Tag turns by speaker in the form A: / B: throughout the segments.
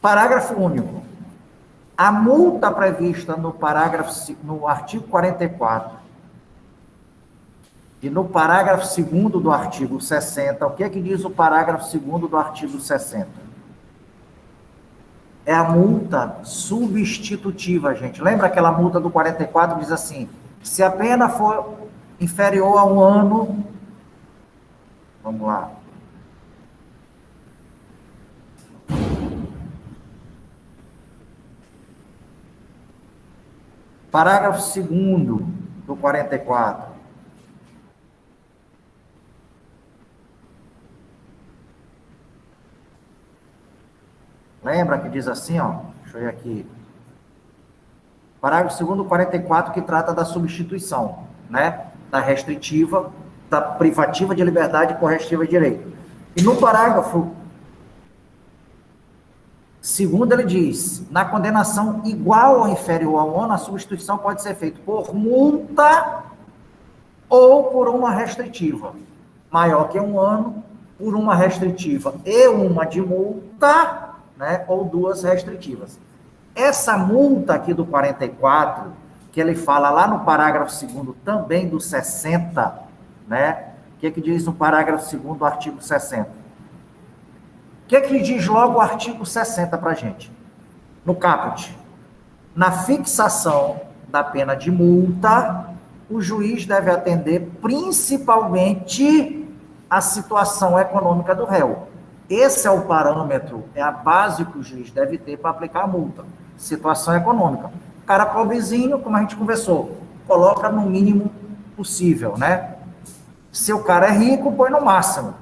A: Parágrafo único. A multa prevista no artigo 44 e no parágrafo 2º do artigo 60, o que é que diz o parágrafo 2º do artigo 60? É a multa substitutiva, gente. Lembra aquela multa do 44? Diz assim, se a pena for inferior a 1 ano, vamos lá. Parágrafo 2º do 44. Lembra que diz assim, ó, deixa eu ver aqui. Parágrafo 2º do 44, que trata da substituição, né? Da restritiva, da privativa de liberdade por restritiva de direito. E no parágrafo 2º ele diz, na condenação igual ou inferior a 1 ano, a substituição pode ser feita por multa ou por uma restritiva. Maior que 1 ano, por uma restritiva e uma de multa, né, ou 2 restritivas. Essa multa aqui do 44, que ele fala lá no parágrafo 2º também do 60, né? O que diz no parágrafo 2º do artigo 60? O que diz logo o artigo 60 para a gente? No caput. Na fixação da pena de multa, o juiz deve atender principalmente a situação econômica do réu. Esse é o parâmetro, é a base que o juiz deve ter para aplicar a multa. Situação econômica. O cara pobrezinho, como a gente conversou, coloca no mínimo possível, né? Se o cara é rico, põe no máximo.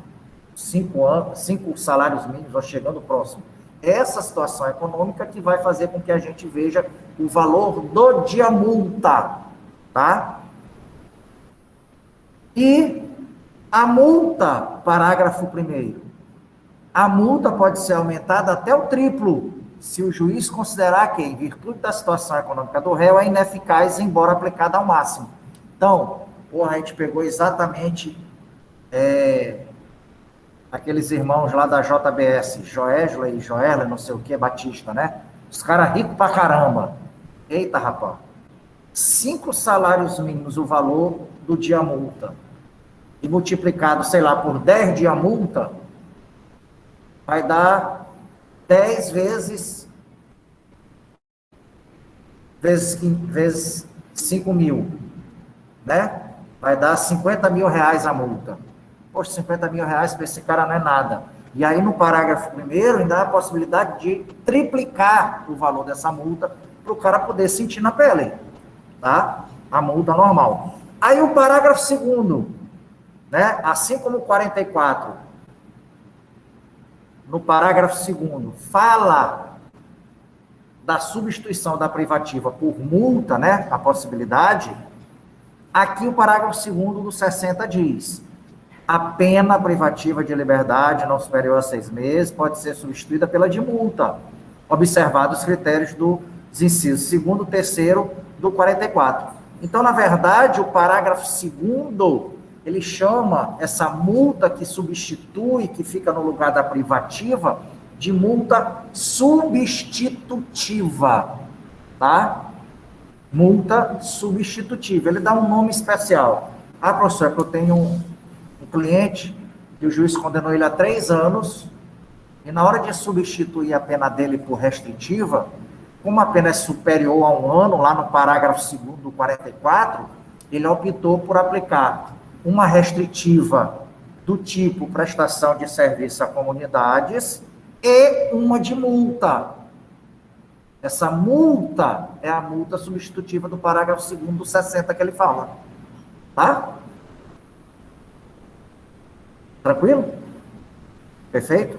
A: 5 salários mínimos, ou chegando próximo. Essa situação econômica que vai fazer com que a gente veja o valor do dia multa, tá? E a multa, parágrafo 1º. A multa pode ser aumentada até o triplo, se o juiz considerar que, em virtude da situação econômica do réu, é ineficaz, embora aplicada ao máximo. Então, a gente pegou exatamente aqueles irmãos lá da JBS, Joésla e Joela, não sei o que, Batista, né? Os caras ricos pra caramba. Eita, rapaz. 5 salários mínimos o valor do dia multa. E multiplicado, sei lá, por 10 dia multa, vai dar 10 vezes 5 mil, né? Vai dar 50 mil reais a multa. Poxa, 50 mil reais para esse cara não é nada. E aí, no parágrafo 1º, ainda há a possibilidade de triplicar o valor dessa multa para o cara poder sentir na pele, tá? A multa normal. Aí, o parágrafo 2º, né? Assim como o 44, no parágrafo 2º, fala da substituição da privativa por multa, né? A possibilidade. Aqui, o parágrafo 2º do 60 diz: a pena privativa de liberdade não superior a 6 meses pode ser substituída pela de multa, observados os critérios dos incisos 2º, 3º do 44. Então, na verdade, o parágrafo 2º, ele chama essa multa que substitui, que fica no lugar da privativa, de multa substitutiva, tá? Multa substitutiva. Ele dá um nome especial. Ah, professor, é que eu tenho um cliente que o juiz condenou ele a 3 anos e na hora de substituir a pena dele por restritiva, como a pena é superior a 1 ano, lá no parágrafo 2º do 44, ele optou por aplicar uma restritiva do tipo prestação de serviço a comunidades e uma de multa. Essa multa é a multa substitutiva do parágrafo 2º do 60 que ele fala. Tá? Tranquilo? Perfeito?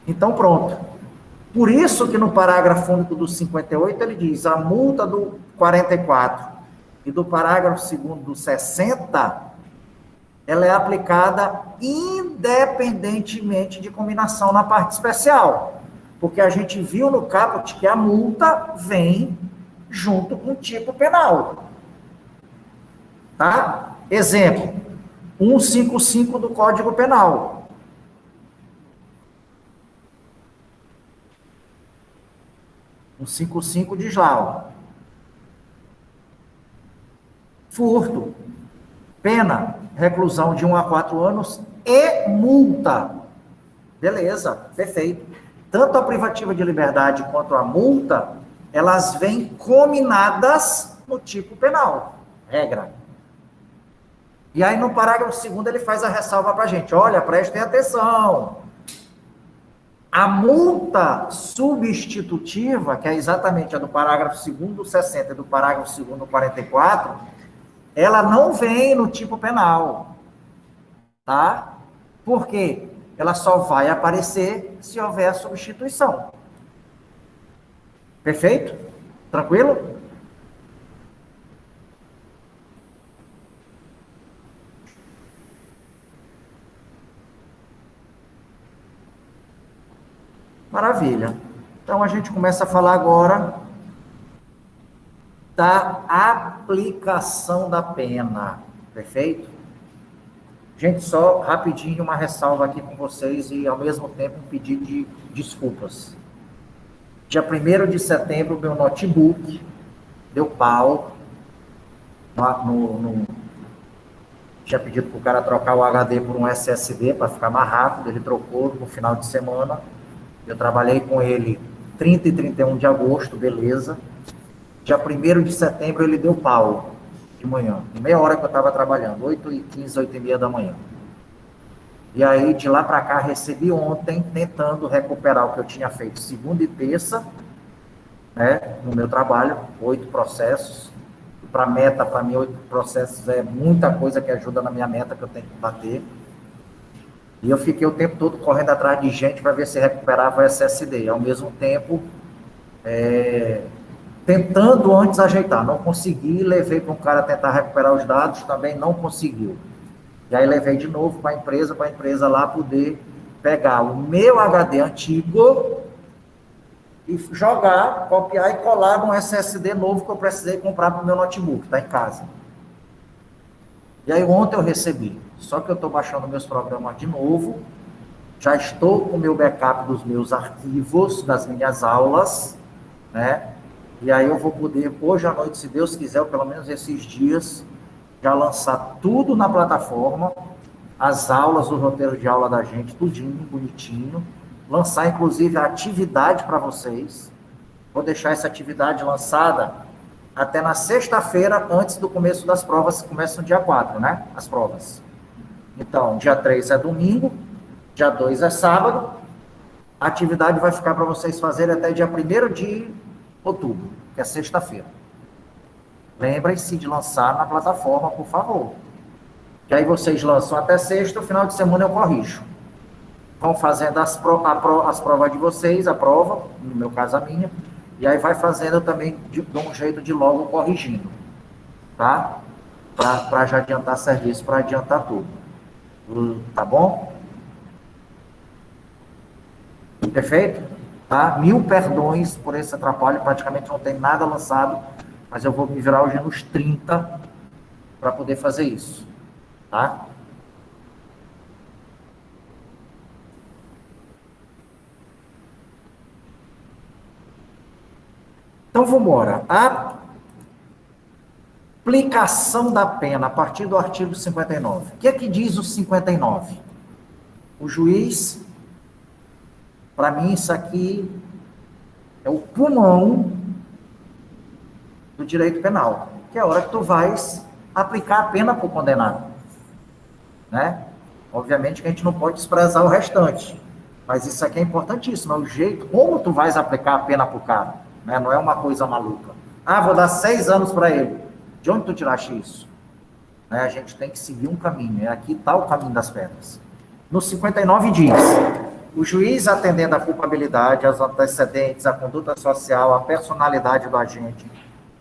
A: Então, pronto. Por isso que no parágrafo único do 58 ele diz: a multa do 44 e do parágrafo 2º do 60, ela é aplicada independentemente de combinação na parte especial. Porque a gente viu no caput que a multa vem junto com o tipo penal. Tá? Exemplo, 155 do Código Penal. 155 diz lá, ó. Furto, pena, reclusão de 1 a 4 anos e multa. Beleza, perfeito. Tanto a privativa de liberdade quanto a multa, elas vêm combinadas no tipo penal, regra. E aí no parágrafo 2º ele faz a ressalva para a gente, olha, prestem atenção. A multa substitutiva, que é exatamente a do parágrafo 2º 60 e do parágrafo 2º 44, ela não vem no tipo penal, tá? Por quê? Ela só vai aparecer se houver substituição. Perfeito? Tranquilo? Maravilha. Então, a gente começa a falar agora da aplicação da pena. Perfeito? Gente, só rapidinho uma ressalva aqui com vocês e, ao mesmo tempo, um pedido de desculpas. Dia 1º de setembro, meu notebook deu pau. Tinha pedido para o cara trocar o HD por um SSD para ficar mais rápido. Ele trocou no final de semana. Eu trabalhei com ele 30 e 31 de agosto, beleza. Dia 1º de setembro ele deu pau de manhã, meia hora que eu estava trabalhando, 8h15, 8h30 da manhã. E aí, de lá para cá, recebi ontem, tentando recuperar o que eu tinha feito segunda e terça, né, no meu trabalho, 8 processos. Para meta, para mim, 8 processos é muita coisa que ajuda na minha meta que eu tenho que bater. E eu fiquei o tempo todo correndo atrás de gente para ver se recuperava o SSD. Ao mesmo tempo, tentando antes ajeitar. Não consegui, levei para um cara tentar recuperar os dados, também não conseguiu. E aí levei de novo para a empresa lá poder pegar o meu HD antigo e jogar, copiar e colar num SSD novo que eu precisei comprar para o meu notebook, está em casa. E aí ontem eu recebi. Só que eu estou baixando meus programas de novo, já estou com o meu backup dos meus arquivos, das minhas aulas, né? E aí eu vou poder, hoje à noite, se Deus quiser, ou pelo menos esses dias, já lançar tudo na plataforma, as aulas, o roteiro de aula da gente, tudinho, bonitinho, lançar inclusive a atividade para vocês. Vou deixar essa atividade lançada até na sexta-feira, antes do começo das provas, que começam no dia 4, né? As provas. Então, dia 3 é domingo, dia 2 é sábado, a atividade vai ficar para vocês fazerem até dia 1º de outubro, que é sexta-feira. Lembrem-se de lançar na plataforma, por favor. Que aí vocês lançam até sexta, no final de semana eu corrijo. Vão fazendo as provas de vocês, a prova, no meu caso a minha, e aí vai fazendo também de um jeito de logo corrigindo, tá? Para já adiantar serviço, para adiantar tudo. Tá bom? Perfeito? Tá? 1000 perdões por esse atrapalho, praticamente não tem nada lançado, mas eu vou me virar hoje nos 30 para poder fazer isso, tá? Então, vamos embora. A aplicação da pena a partir do artigo 59. O que é que diz o 59? O juiz, para mim, isso aqui é o pulmão do direito penal, que é a hora que tu vais aplicar a pena para o condenado, né? Obviamente que a gente não pode desprezar o restante, mas isso aqui é importantíssimo, é o jeito, como tu vais aplicar a pena para o cara, né? Não é uma coisa maluca. Ah, vou dar 6 anos para ele. De onde tu tiraste isso? Né? A gente tem que seguir um caminho, aqui está o caminho das pedras. No 59 diz: o juiz, atendendo à culpabilidade, aos antecedentes, à conduta social, à personalidade do agente,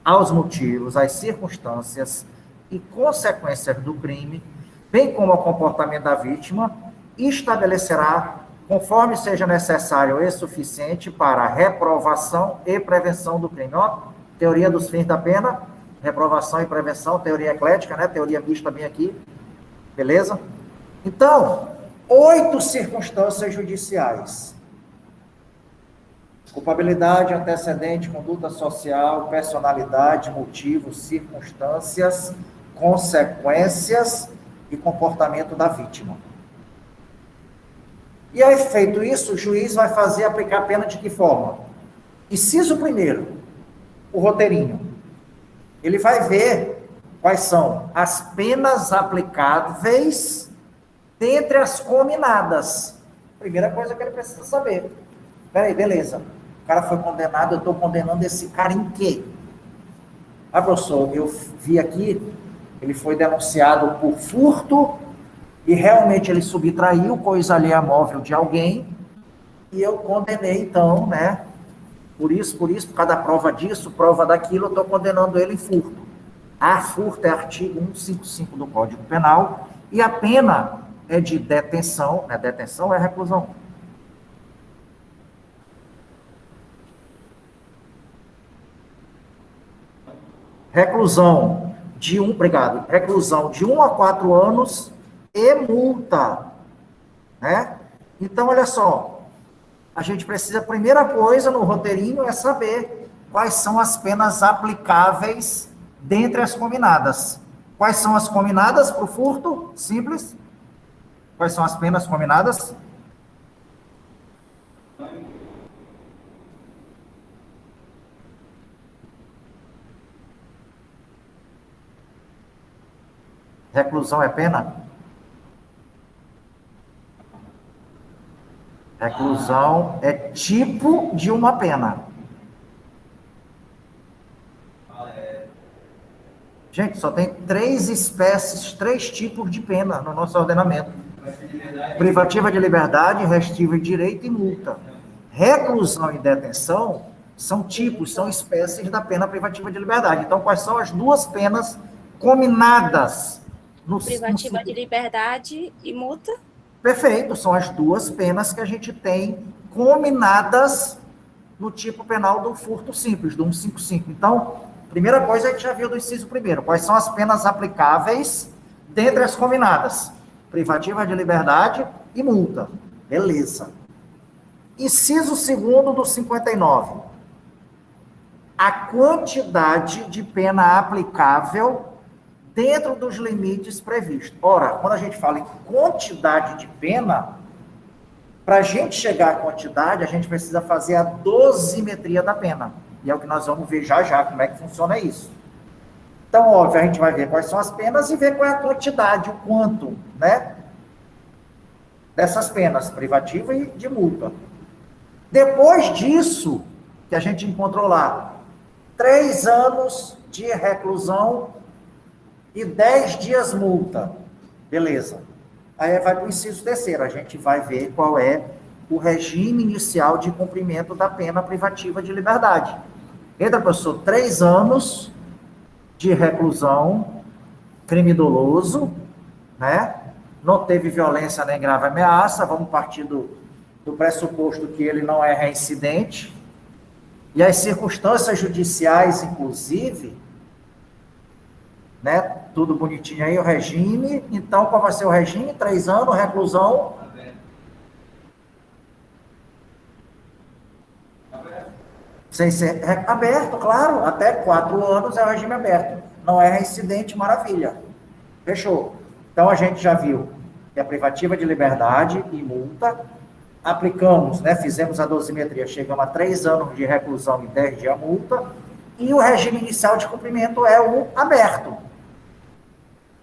A: aos motivos, às circunstâncias e consequências do crime, bem como ao comportamento da vítima, estabelecerá, conforme seja necessário e suficiente, para a reprovação e prevenção do crime. Ó, teoria dos fins da pena, reprovação e prevenção, teoria eclética, né? Teoria mista bem aqui, beleza? Então, 8 circunstâncias judiciais Culpabilidade, antecedente, conduta social, personalidade, motivos, circunstâncias, consequências e comportamento da vítima. E aí, feito isso, o juiz vai aplicar a pena de que forma? Inciso primeiro, o roteirinho. Ele vai ver quais são as penas aplicáveis dentre as cominadas. Primeira coisa que ele precisa saber. Peraí, beleza. O cara foi condenado, eu estou condenando esse cara em quê? Ah, professor, eu vi aqui, ele foi denunciado por furto e realmente ele subtraiu coisa alheia móvel de alguém e eu condenei, então, né? Por isso, por causa da prova disso, prova daquilo, eu estou condenando ele em furto. A furto é artigo 155 do Código Penal e a pena é de detenção, né? Detenção é reclusão. Reclusão de 1 a 4 anos e multa, né? Então, olha só, a gente precisa, a primeira coisa no roteirinho é saber quais são as penas aplicáveis dentre as cominadas. Quais são as cominadas para o furto? Simples. Quais são as penas cominadas? Reclusão é pena? Reclusão é tipo de uma pena. Gente, só tem 3 espécies, 3 tipos de pena no nosso ordenamento. Privativa de liberdade, restritiva de direito e multa. Reclusão e detenção são tipos, são espécies da pena privativa de liberdade. Então, quais são as 2 penas cominadas?
B: Privativa de liberdade e multa?
A: Perfeito, são as 2 penas que a gente tem cominadas no tipo penal do furto simples, do 155. Então, primeira coisa, a gente já viu do inciso primeiro. Quais são as penas aplicáveis dentre as cominadas? Privativa de liberdade e multa. Beleza. Inciso segundo do 59. A quantidade de pena aplicável dentro dos limites previstos. Ora, quando a gente fala em quantidade de pena, para a gente chegar à quantidade, a gente precisa fazer a dosimetria da pena. E é o que nós vamos ver já, como é que funciona isso. Então, óbvio, a gente vai ver quais são as penas e ver qual é a quantidade, o quanto, né? Dessas penas, privativa e de multa. Depois disso, que a gente encontrou lá, 3 anos de reclusão e 10 dias multa. Beleza. Aí vai para o inciso terceiro, a gente vai ver qual é o regime inicial de cumprimento da pena privativa de liberdade. Entra, professor, 3 anos de reclusão, crime doloso, né? Não teve violência nem grave ameaça, vamos partir do pressuposto que ele não é reincidente, e as circunstâncias judiciais, inclusive, né? Tudo bonitinho aí, o regime. Então, qual vai ser o regime? 3 anos, reclusão. Sem ser aberto, claro. Até 4 anos é o regime aberto. Não é reincidente, maravilha. Fechou. Então, a gente já viu que a privativa de liberdade e multa, aplicamos, né? Fizemos a dosimetria, chegamos a 3 anos de reclusão e 10 dias multa, e o regime inicial de cumprimento é o aberto.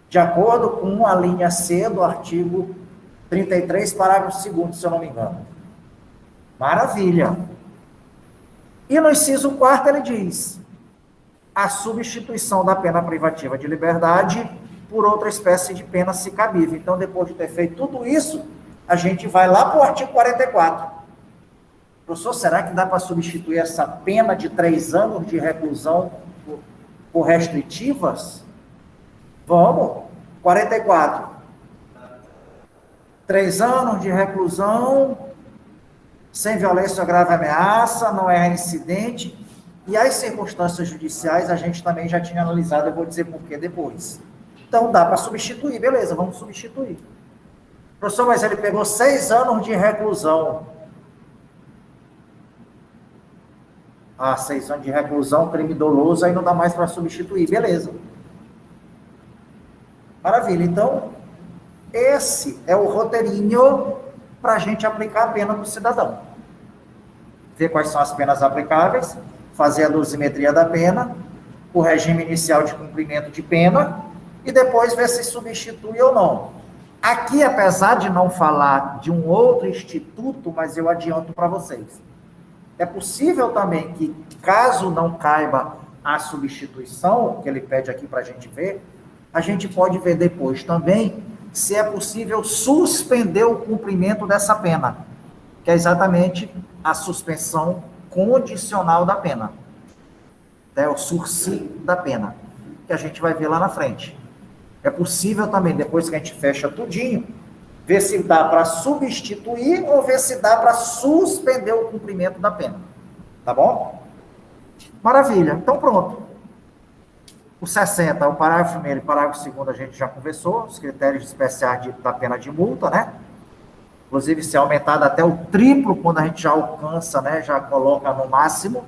A: De acordo com a linha C do artigo 33, parágrafo 2º, se eu não me engano. Maravilha. E no inciso 4º ele diz: a substituição da pena privativa de liberdade por outra espécie de pena se cabível. Então, depois de ter feito tudo isso, a gente vai lá para o artigo 44. Professor, será que dá para substituir essa pena de 3 anos de reclusão por restritivas? Vamos. 44. 3 anos de reclusão, sem violência ou grave ameaça, não é reincidente. E as circunstâncias judiciais a gente também já tinha analisado, eu vou dizer por que depois. Então, dá para substituir, beleza, vamos substituir. Professor, mas ele pegou 6 anos de reclusão. 6 anos de reclusão, crime doloso, aí não dá mais para substituir, beleza. Maravilha, então, esse é o roteirinho para a gente aplicar a pena para o cidadão. Ver quais são as penas aplicáveis, fazer a dosimetria da pena, o regime inicial de cumprimento de pena, e depois ver se substitui ou não. Aqui, apesar de não falar de um outro instituto, mas eu adianto para vocês. É possível também que, caso não caiba a substituição, que ele pede aqui para a gente pode ver depois também se é possível suspender o cumprimento dessa pena, que é exatamente a suspensão condicional da pena. É o sursi da pena, que a gente vai ver lá na frente. É possível também, depois que a gente fecha tudinho, ver se dá para substituir ou ver se dá para suspender o cumprimento da pena. Tá bom? Maravilha. Então, pronto. O 60, o parágrafo 1º e o parágrafo 2º a gente já conversou, os critérios especiais da pena de multa, né? Inclusive, se é aumentado até o triplo, quando a gente já alcança, né? Já coloca no máximo.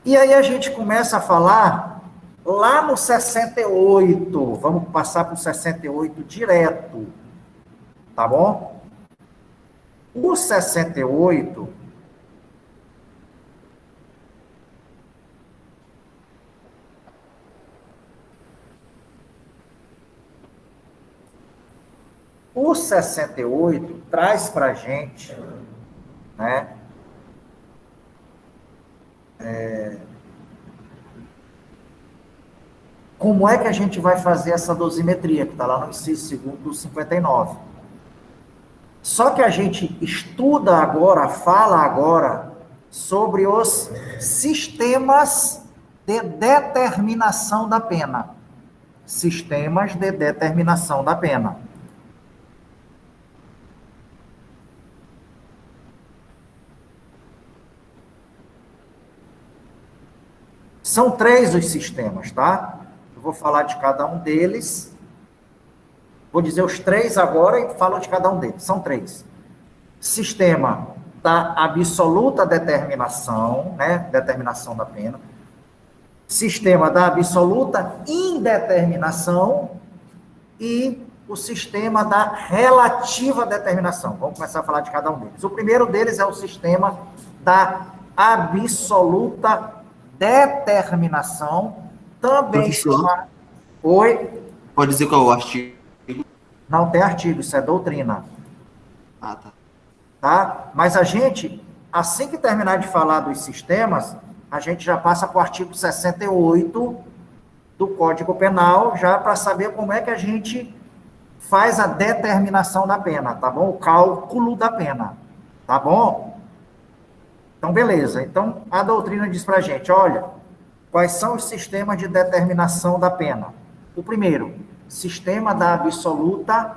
A: E aí a gente começa a falar lá no 68, vamos passar para o 68 direto, tá bom? O 68, traz para a gente, né? Como é que a gente vai fazer essa dosimetria, que está lá no inciso 2º do 59. Só que a gente estuda agora, fala agora, sobre os sistemas de determinação da pena. Sistemas de determinação da pena. São 3 os sistemas, tá? Eu vou falar de cada um deles. Vou dizer os 3 agora e falo de cada um deles. São 3. Sistema da absoluta determinação, né? Determinação da pena. Sistema da absoluta indeterminação e o sistema da relativa determinação. Vamos começar a falar de cada um deles. O primeiro deles é o sistema da absoluta determinação, também
C: Professor,
A: Oi?
C: pode dizer qual é o artigo?
A: Não tem artigo, isso é doutrina.
C: Ah, tá.
A: Tá? Mas a gente, assim que terminar de falar dos sistemas, a gente já passa para o artigo 68 do Código Penal, já para saber como é que a gente faz a determinação da pena, tá bom? O cálculo da pena, tá bom? Então, beleza. Então, a doutrina diz para a gente, olha, quais são os sistemas de determinação da pena? O primeiro, sistema da absoluta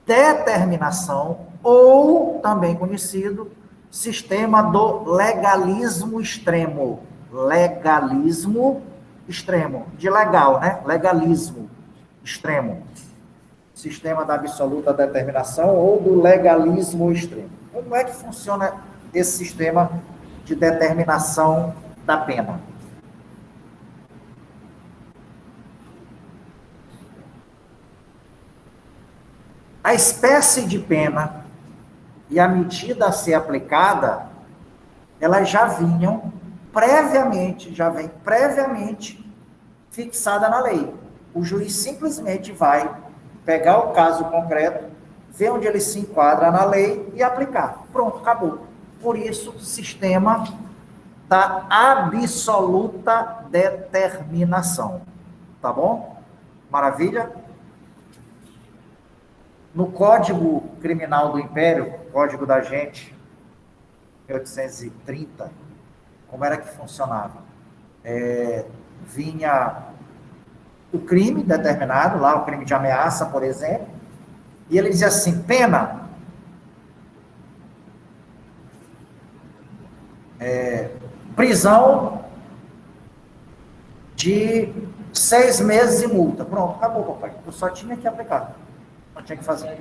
A: determinação, ou, também conhecido, sistema do legalismo extremo. Legalismo extremo. De legal, né? Legalismo extremo. Sistema da absoluta determinação ou do legalismo extremo. Como é que funciona esse sistema de determinação da pena? A espécie de pena e a medida a ser aplicada, elas já vinham previamente, já vem previamente fixada na lei. O juiz simplesmente vai pegar o caso concreto, ver onde ele se enquadra na lei e aplicar. Pronto, acabou. Por isso, sistema da absoluta determinação. Tá bom? Maravilha? No Código Criminal do Império, Código da Gente, 1830, como era que funcionava? Vinha o crime determinado, lá o crime de ameaça, por exemplo, e ele dizia assim, pena, prisão de 6 meses e multa. Pronto, acabou, papai. Eu só tinha que aplicar. Não tinha que fazer.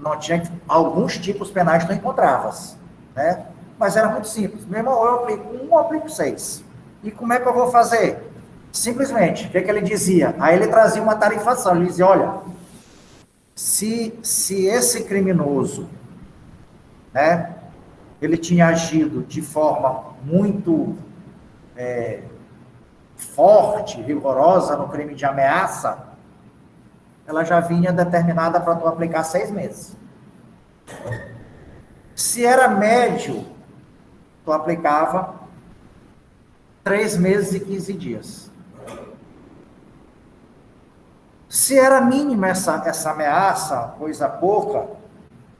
A: Não tinha que... Alguns tipos penais não encontravas. né? Mas era muito simples. Meu irmão, eu aplico 1, eu aplico 6. E como é que eu vou fazer? Simplesmente, o que ele dizia? Aí ele trazia uma tarifação, ele dizia, olha, se esse criminoso, né, ele tinha agido de forma muito forte, rigorosa no crime de ameaça, ela já vinha determinada para tu aplicar 6 meses. Se era médio, tu aplicava 3 meses e 15 dias. Se era mínima essa ameaça, coisa pouca,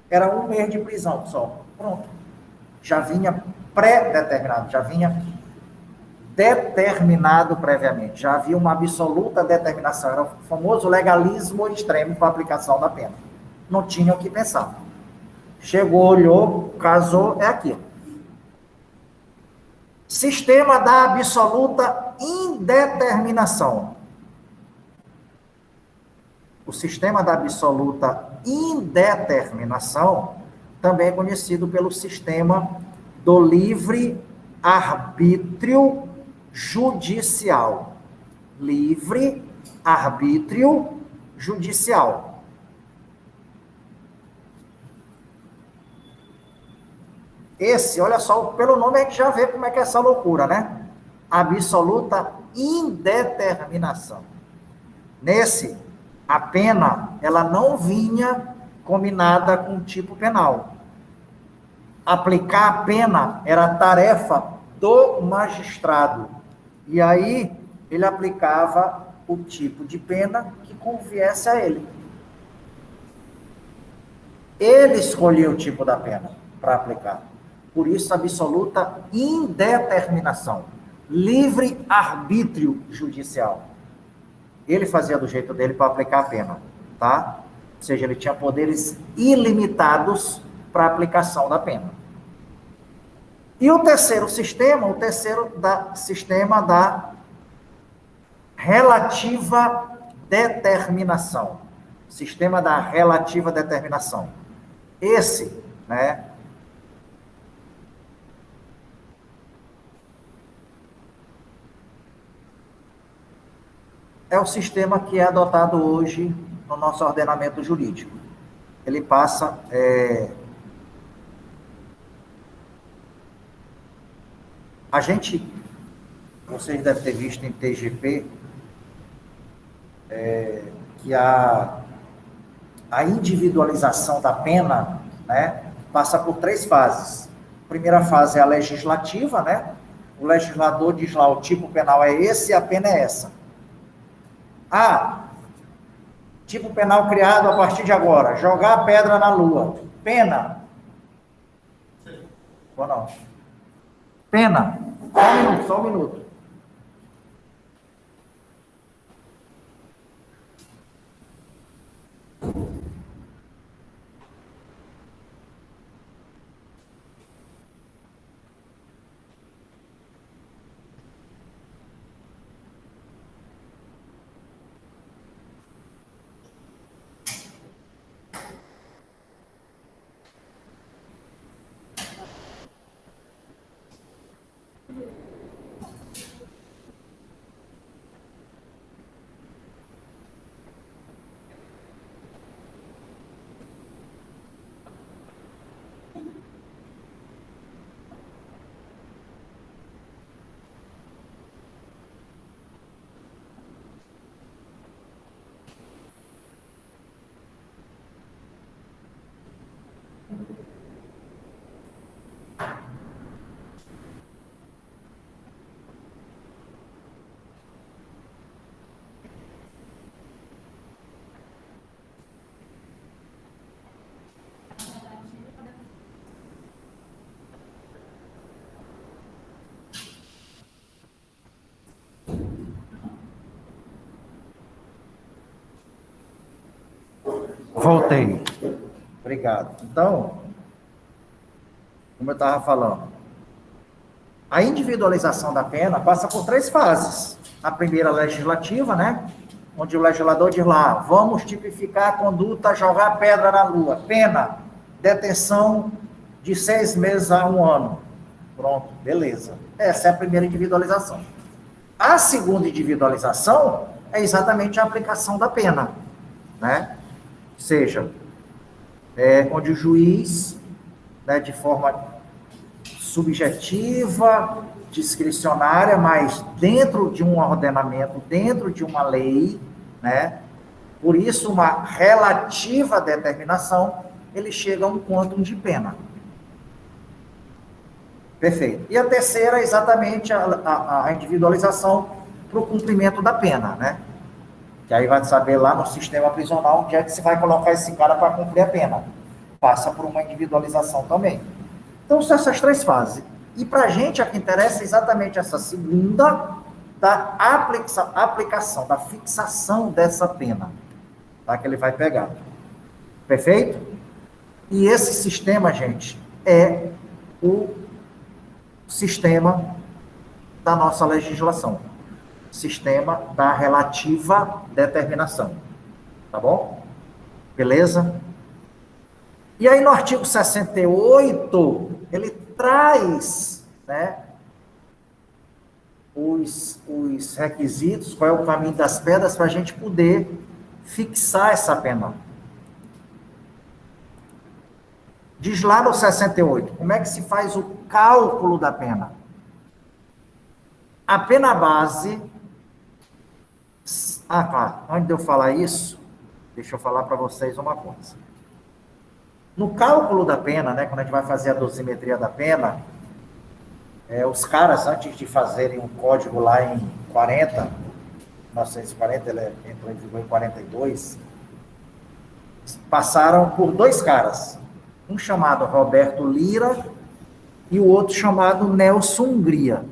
A: era 1 mês de prisão só. Pronto. Já vinha pré-determinado, já vinha determinado previamente. Já havia uma absoluta determinação. Era o famoso legalismo extremo para a aplicação da pena. Não tinha o que pensar. Chegou, olhou, casou, é aquilo. Sistema da absoluta indeterminação. O sistema da absoluta indeterminação também é conhecido pelo sistema do livre arbítrio judicial. Livre arbítrio judicial. Esse, olha só, pelo nome a gente já vê como é que é essa loucura, né? Absoluta indeterminação. Nesse, a pena, ela não vinha combinada com o tipo penal. Aplicar a pena era tarefa do magistrado. E aí, ele aplicava o tipo de pena que conviesse a ele. Ele escolheu o tipo da pena para aplicar. Por isso, absoluta indeterminação. Livre arbítrio judicial. Ele fazia do jeito dele para aplicar a pena, tá? Ou seja, ele tinha poderes ilimitados para a aplicação da pena. E o terceiro sistema, sistema da relativa determinação. Sistema da relativa determinação. Esse, né? É o sistema que é adotado hoje no nosso ordenamento jurídico. Ele passa... A gente, vocês devem ter visto em TGP, que a individualização da pena, né, passa por 3 fases. A primeira fase é a legislativa, né? O legislador diz lá, o tipo penal é esse e a pena é essa. Tipo penal criado a partir de agora, jogar a pedra na lua. Pena. Ou não? Pena. Só um minuto. Voltei. Obrigado. Então, como eu estava falando, a individualização da pena passa por 3 fases. A primeira, legislativa, né? Onde o legislador diz lá, vamos tipificar a conduta jogar pedra na lua. Pena, detenção de 6 meses a 1 ano. Pronto, beleza. Essa é a primeira individualização. A segunda individualização é exatamente a aplicação da pena, né? Ou seja, onde o juiz, né, de forma subjetiva, discricionária, mas dentro de um ordenamento, dentro de uma lei, né? Por isso, uma relativa determinação, ele chega a um quantum de pena. Perfeito. E a terceira é exatamente a individualização para o cumprimento da pena, né? Que aí vai saber lá no sistema prisional onde é que se vai colocar esse cara para cumprir a pena. Passa por uma individualização também. Então, são essas 3 fases. E para a gente, a que interessa é exatamente essa segunda, da aplicação, da fixação dessa pena, tá? Que ele vai pegar. Perfeito? E esse sistema, gente, é o sistema da nossa legislação. Sistema da relativa determinação. Tá bom? Beleza? E aí, no artigo 68, ele traz, né, os requisitos, qual é o caminho das pedras para a gente poder fixar essa pena. Diz lá no 68, como é que se faz o cálculo da pena? A pena base... tá. Antes de eu falar isso, deixa eu falar para vocês uma coisa. No cálculo da pena, né, quando a gente vai fazer a dosimetria da pena, os caras, antes de fazerem um código lá em 1940, ele entrou em vigor em 42, passaram por 2 caras, um chamado Roberto Lira e o outro chamado Nelson Hungria.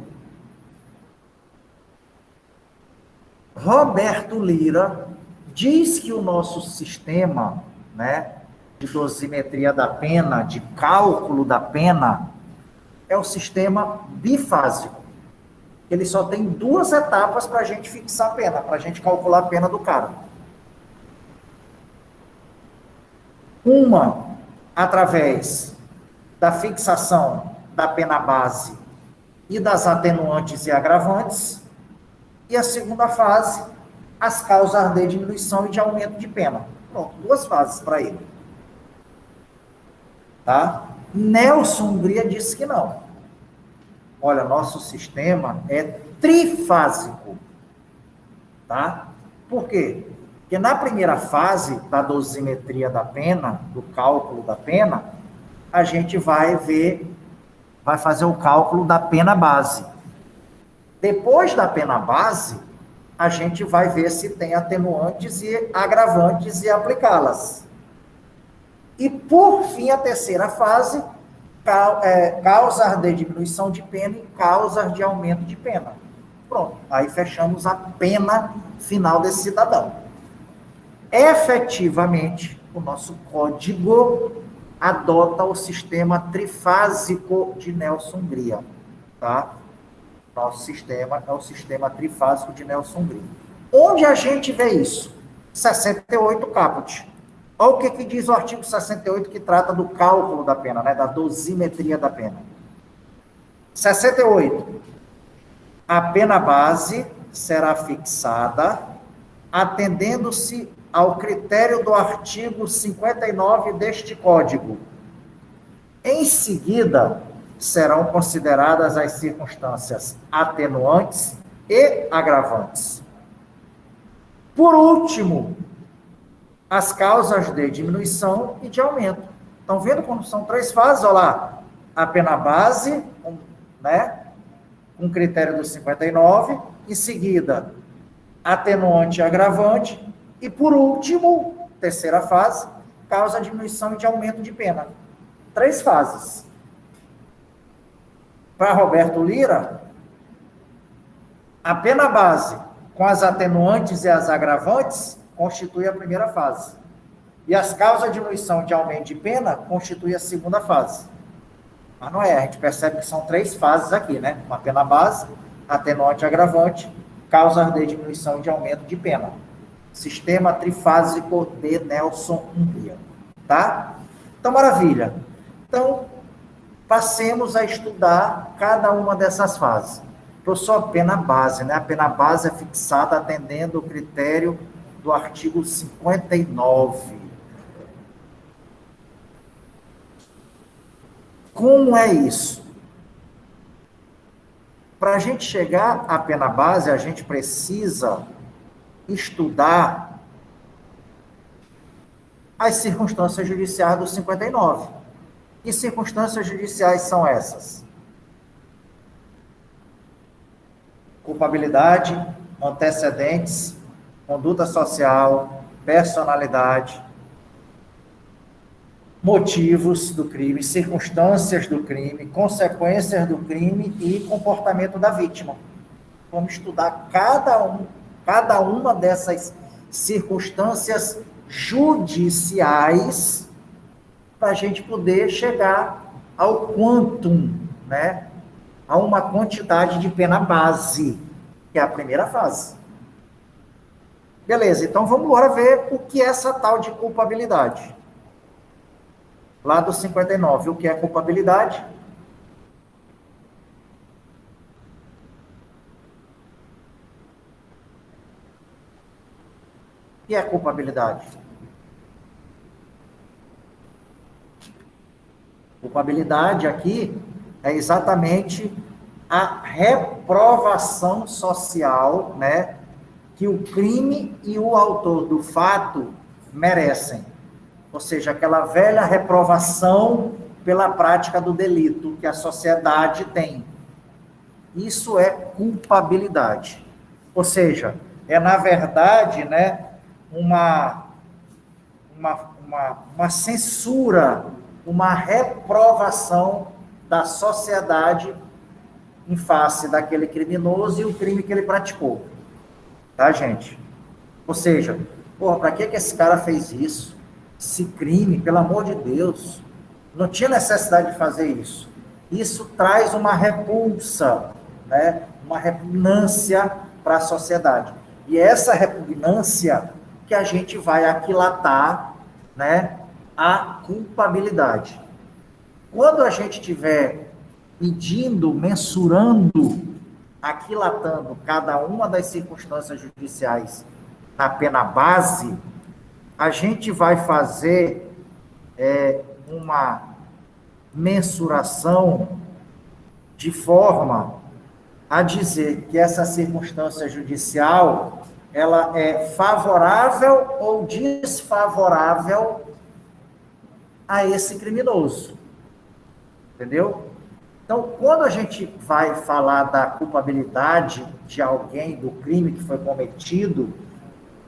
A: Roberto Lira diz que o nosso sistema, né, de dosimetria da pena, de cálculo da pena, é o sistema bifásico. Ele só tem 2 etapas para a gente fixar a pena, para a gente calcular a pena do cara. Uma, através da fixação da pena base e das atenuantes e agravantes, e a segunda fase, as causas de diminuição e de aumento de pena. Pronto, 2 fases para ele. Tá? Nelson Hungria disse que não. Olha, nosso sistema é trifásico. Tá? Por quê? Porque na primeira fase da dosimetria da pena, do cálculo da pena, a gente vai fazer o cálculo da pena base. Depois da pena base, a gente vai ver se tem atenuantes e agravantes e aplicá-las. E, por fim, a terceira fase, causas de diminuição de pena e causas de aumento de pena. Pronto, aí fechamos a pena final desse cidadão. Efetivamente, o nosso código adota o sistema trifásico de Nelson Hungria, tá? Nosso sistema é o sistema trifásico de Nelson Hungria. Onde a gente vê isso? 68 caput. Olha o que diz o artigo 68, que trata do cálculo da pena, né, da dosimetria da pena. 68. A pena base será fixada atendendo-se ao critério do artigo 59 deste Código. Em seguida, serão consideradas as circunstâncias atenuantes e agravantes. Por último, as causas de diminuição e de aumento. Estão vendo como são 3 fases? Olha lá, a pena base, né, com critério do 59, em seguida, atenuante e agravante, e por último, terceira fase, causa diminuição e de aumento de pena. 3 fases. Para Roberto Lira, a pena base, com as atenuantes e as agravantes, constitui a primeira fase. E as causas de diminuição e de aumento de pena constitui a segunda fase. Mas não é, a gente percebe que são 3 fases aqui, né? Uma pena base, atenuante e agravante, causas de diminuição e de aumento de pena. Sistema trifásico de Nelson Hungria. Tá? Então, maravilha. Então, Passemos a estudar cada uma dessas fases. Professor, a pena base, né? A pena base é fixada atendendo o critério do artigo 59. Como é isso? Para a gente chegar à pena base, a gente precisa estudar as circunstâncias judiciais do 59. Que circunstâncias judiciais são essas? Culpabilidade, antecedentes, conduta social, personalidade, motivos do crime, circunstâncias do crime, consequências do crime e comportamento da vítima. Vamos estudar cada uma dessas circunstâncias judiciais para a gente poder chegar ao quantum, né? A uma quantidade de pena base, que é a primeira fase. Beleza, então vamos agora ver o que é essa tal de culpabilidade. Lá do 59, o que é culpabilidade? O que é culpabilidade? Culpabilidade aqui é exatamente a reprovação social, né, que o crime e o autor do fato merecem. Ou seja, aquela velha reprovação pela prática do delito que a sociedade tem. Isso é culpabilidade. Ou seja, é, na verdade, né, uma censura, uma reprovação da sociedade em face daquele criminoso e o crime que ele praticou. Tá, gente? Ou seja, porra, para que esse cara fez isso? Esse crime, pelo amor de Deus, não tinha necessidade de fazer isso. Isso traz uma repulsa, né? Uma repugnância para a sociedade. E é essa repugnância que a gente vai aquilatar, né, a culpabilidade. Quando a gente estiver medindo, mensurando, aquilatando cada uma das circunstâncias judiciais na pena base, a gente vai fazer uma mensuração de forma a dizer que essa circunstância judicial ela é favorável ou desfavorável a esse criminoso. Entendeu? Então, quando a gente vai falar da culpabilidade de alguém, do crime que foi cometido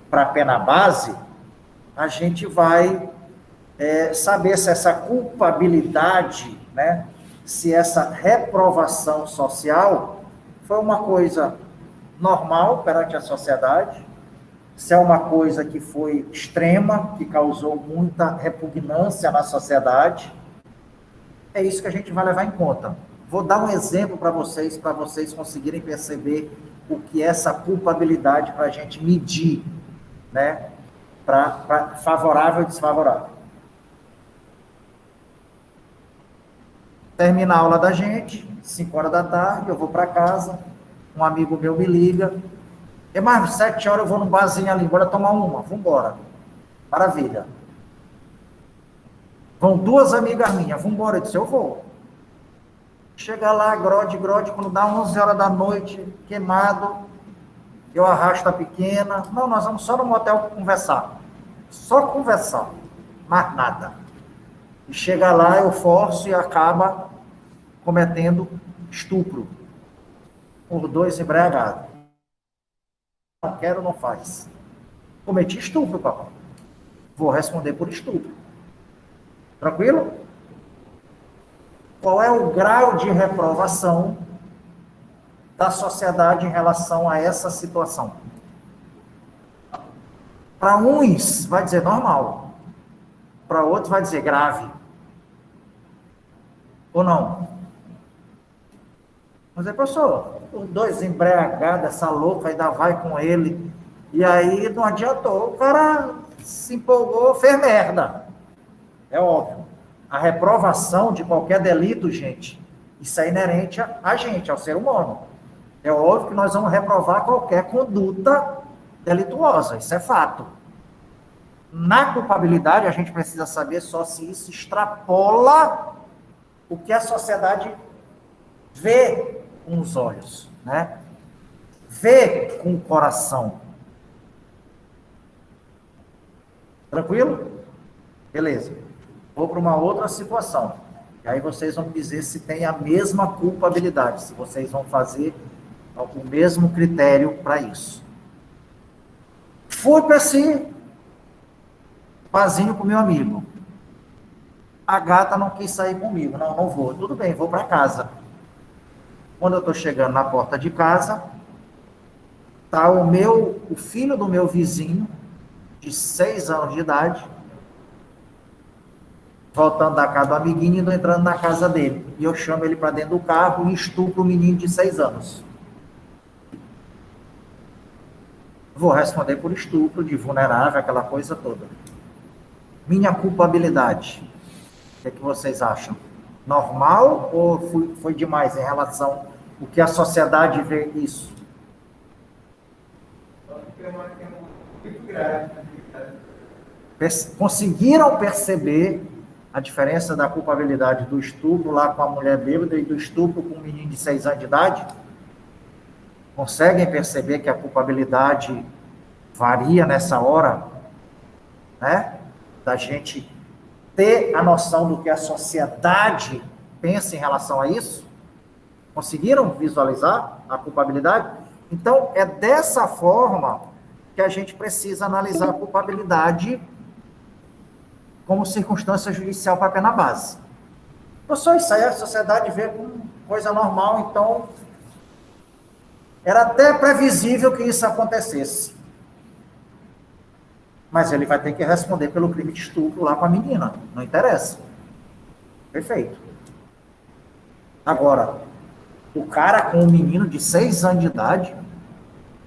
A: para a pena base, a gente vai saber se essa culpabilidade, né, se essa reprovação social foi uma coisa normal perante a sociedade, se é uma coisa que foi extrema, que causou muita repugnância na sociedade. É isso que a gente vai levar em conta. Vou dar um exemplo para vocês conseguirem perceber o que é essa culpabilidade para a gente medir, né? Para favorável e desfavorável. Termina a aula da gente, 5 horas da tarde, eu vou para casa, um amigo meu me liga, é mais 7 horas eu vou no barzinho ali, bora tomar uma, vamos embora. Maravilha. Vão 2 amigas minhas, vamos embora, eu disse, eu vou. Chega lá, grode, quando dá 11 horas da noite, queimado, eu arrasto a pequena, não, nós vamos só no motel conversar. Só conversar, mais nada. E chega lá, eu forço e acaba cometendo estupro. Por 2 embriagados. Não quero, não faz. Cometi estupro, papai. Vou responder por estupro. Tranquilo? Qual é o grau de reprovação da sociedade em relação a essa situação? Para uns, vai dizer normal. Para outros, vai dizer grave. Ou não? Mas, professor, os 2 embriagados, essa louca ainda vai com ele, e aí não adiantou. O cara se empolgou, fez merda. É óbvio. A reprovação de qualquer delito, gente, isso é inerente a gente, ao ser humano. É óbvio que nós vamos reprovar qualquer conduta delituosa, isso é fato. Na culpabilidade, a gente precisa saber só se isso extrapola o que a sociedade vê com os olhos, né? Vê com o coração. Tranquilo? Beleza. Vou para uma outra situação. E aí vocês vão dizer se tem a mesma culpabilidade, se vocês vão fazer o mesmo critério para isso. Fui para esse barzinho com meu amigo. A gata não quis sair comigo. Não, não vou. Tudo bem, vou para casa. Quando eu estou chegando na porta de casa, tá o filho do meu vizinho, de 6 anos de idade, voltando da casa do amiguinho e indo entrando na casa dele. E eu chamo ele para dentro do carro e estupro o menino de 6 anos. Vou responder por estupro, de vulnerável, aquela coisa toda. Minha culpabilidade. O que vocês acham? Normal ou foi demais em relação ao que a sociedade vê isso? Conseguiram perceber a diferença da culpabilidade do estupro lá com a mulher bêbada e do estupro com um menino de 6 anos de idade? Conseguem perceber que a culpabilidade varia nessa hora, né? Da gente ter a noção do que a sociedade pensa em relação a isso? Conseguiram visualizar a culpabilidade? Então, é dessa forma que a gente precisa analisar a culpabilidade como circunstância judicial para a pena base. Professor, isso aí a sociedade vê como coisa normal, então era até previsível que isso acontecesse. Mas ele vai ter que responder pelo crime de estupro lá com a menina. Não interessa. Perfeito. Agora, o cara com um menino de 6 anos de idade,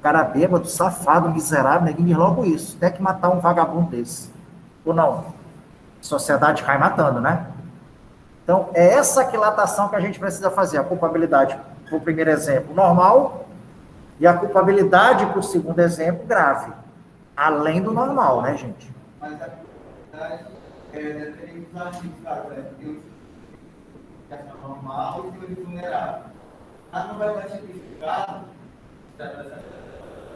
A: cara bêbado, safado, miserável, ninguém diz logo isso. Tem que matar um vagabundo desse. Ou não? A sociedade cai matando, né? Então, é essa aquilatação que a gente precisa fazer. A culpabilidade, para o primeiro exemplo, normal, e a culpabilidade, para o segundo exemplo, grave. Além do normal, né, gente?
D: Mas a culpabilidade tem os artigos, claro, né? Tem o normal e tem o vulnerável. Mas não vai estar tipificado.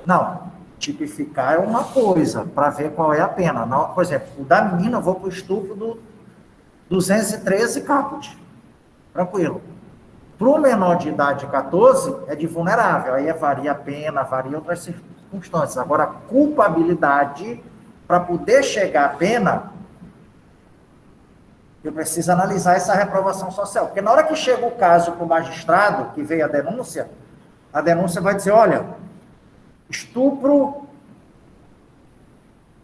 A: Não. Tipificar é uma coisa, para ver qual é a pena. Não, por exemplo, o da menina, eu vou para o estupro do 213 caput. Tranquilo. Para o menor de idade, 14, é de vulnerável. Aí varia a pena, varia outras circunstâncias. Agora, a culpabilidade, para poder chegar à pena, eu preciso analisar essa reprovação social. Porque na hora que chega o caso para o magistrado, que veio a denúncia vai dizer, olha, estupro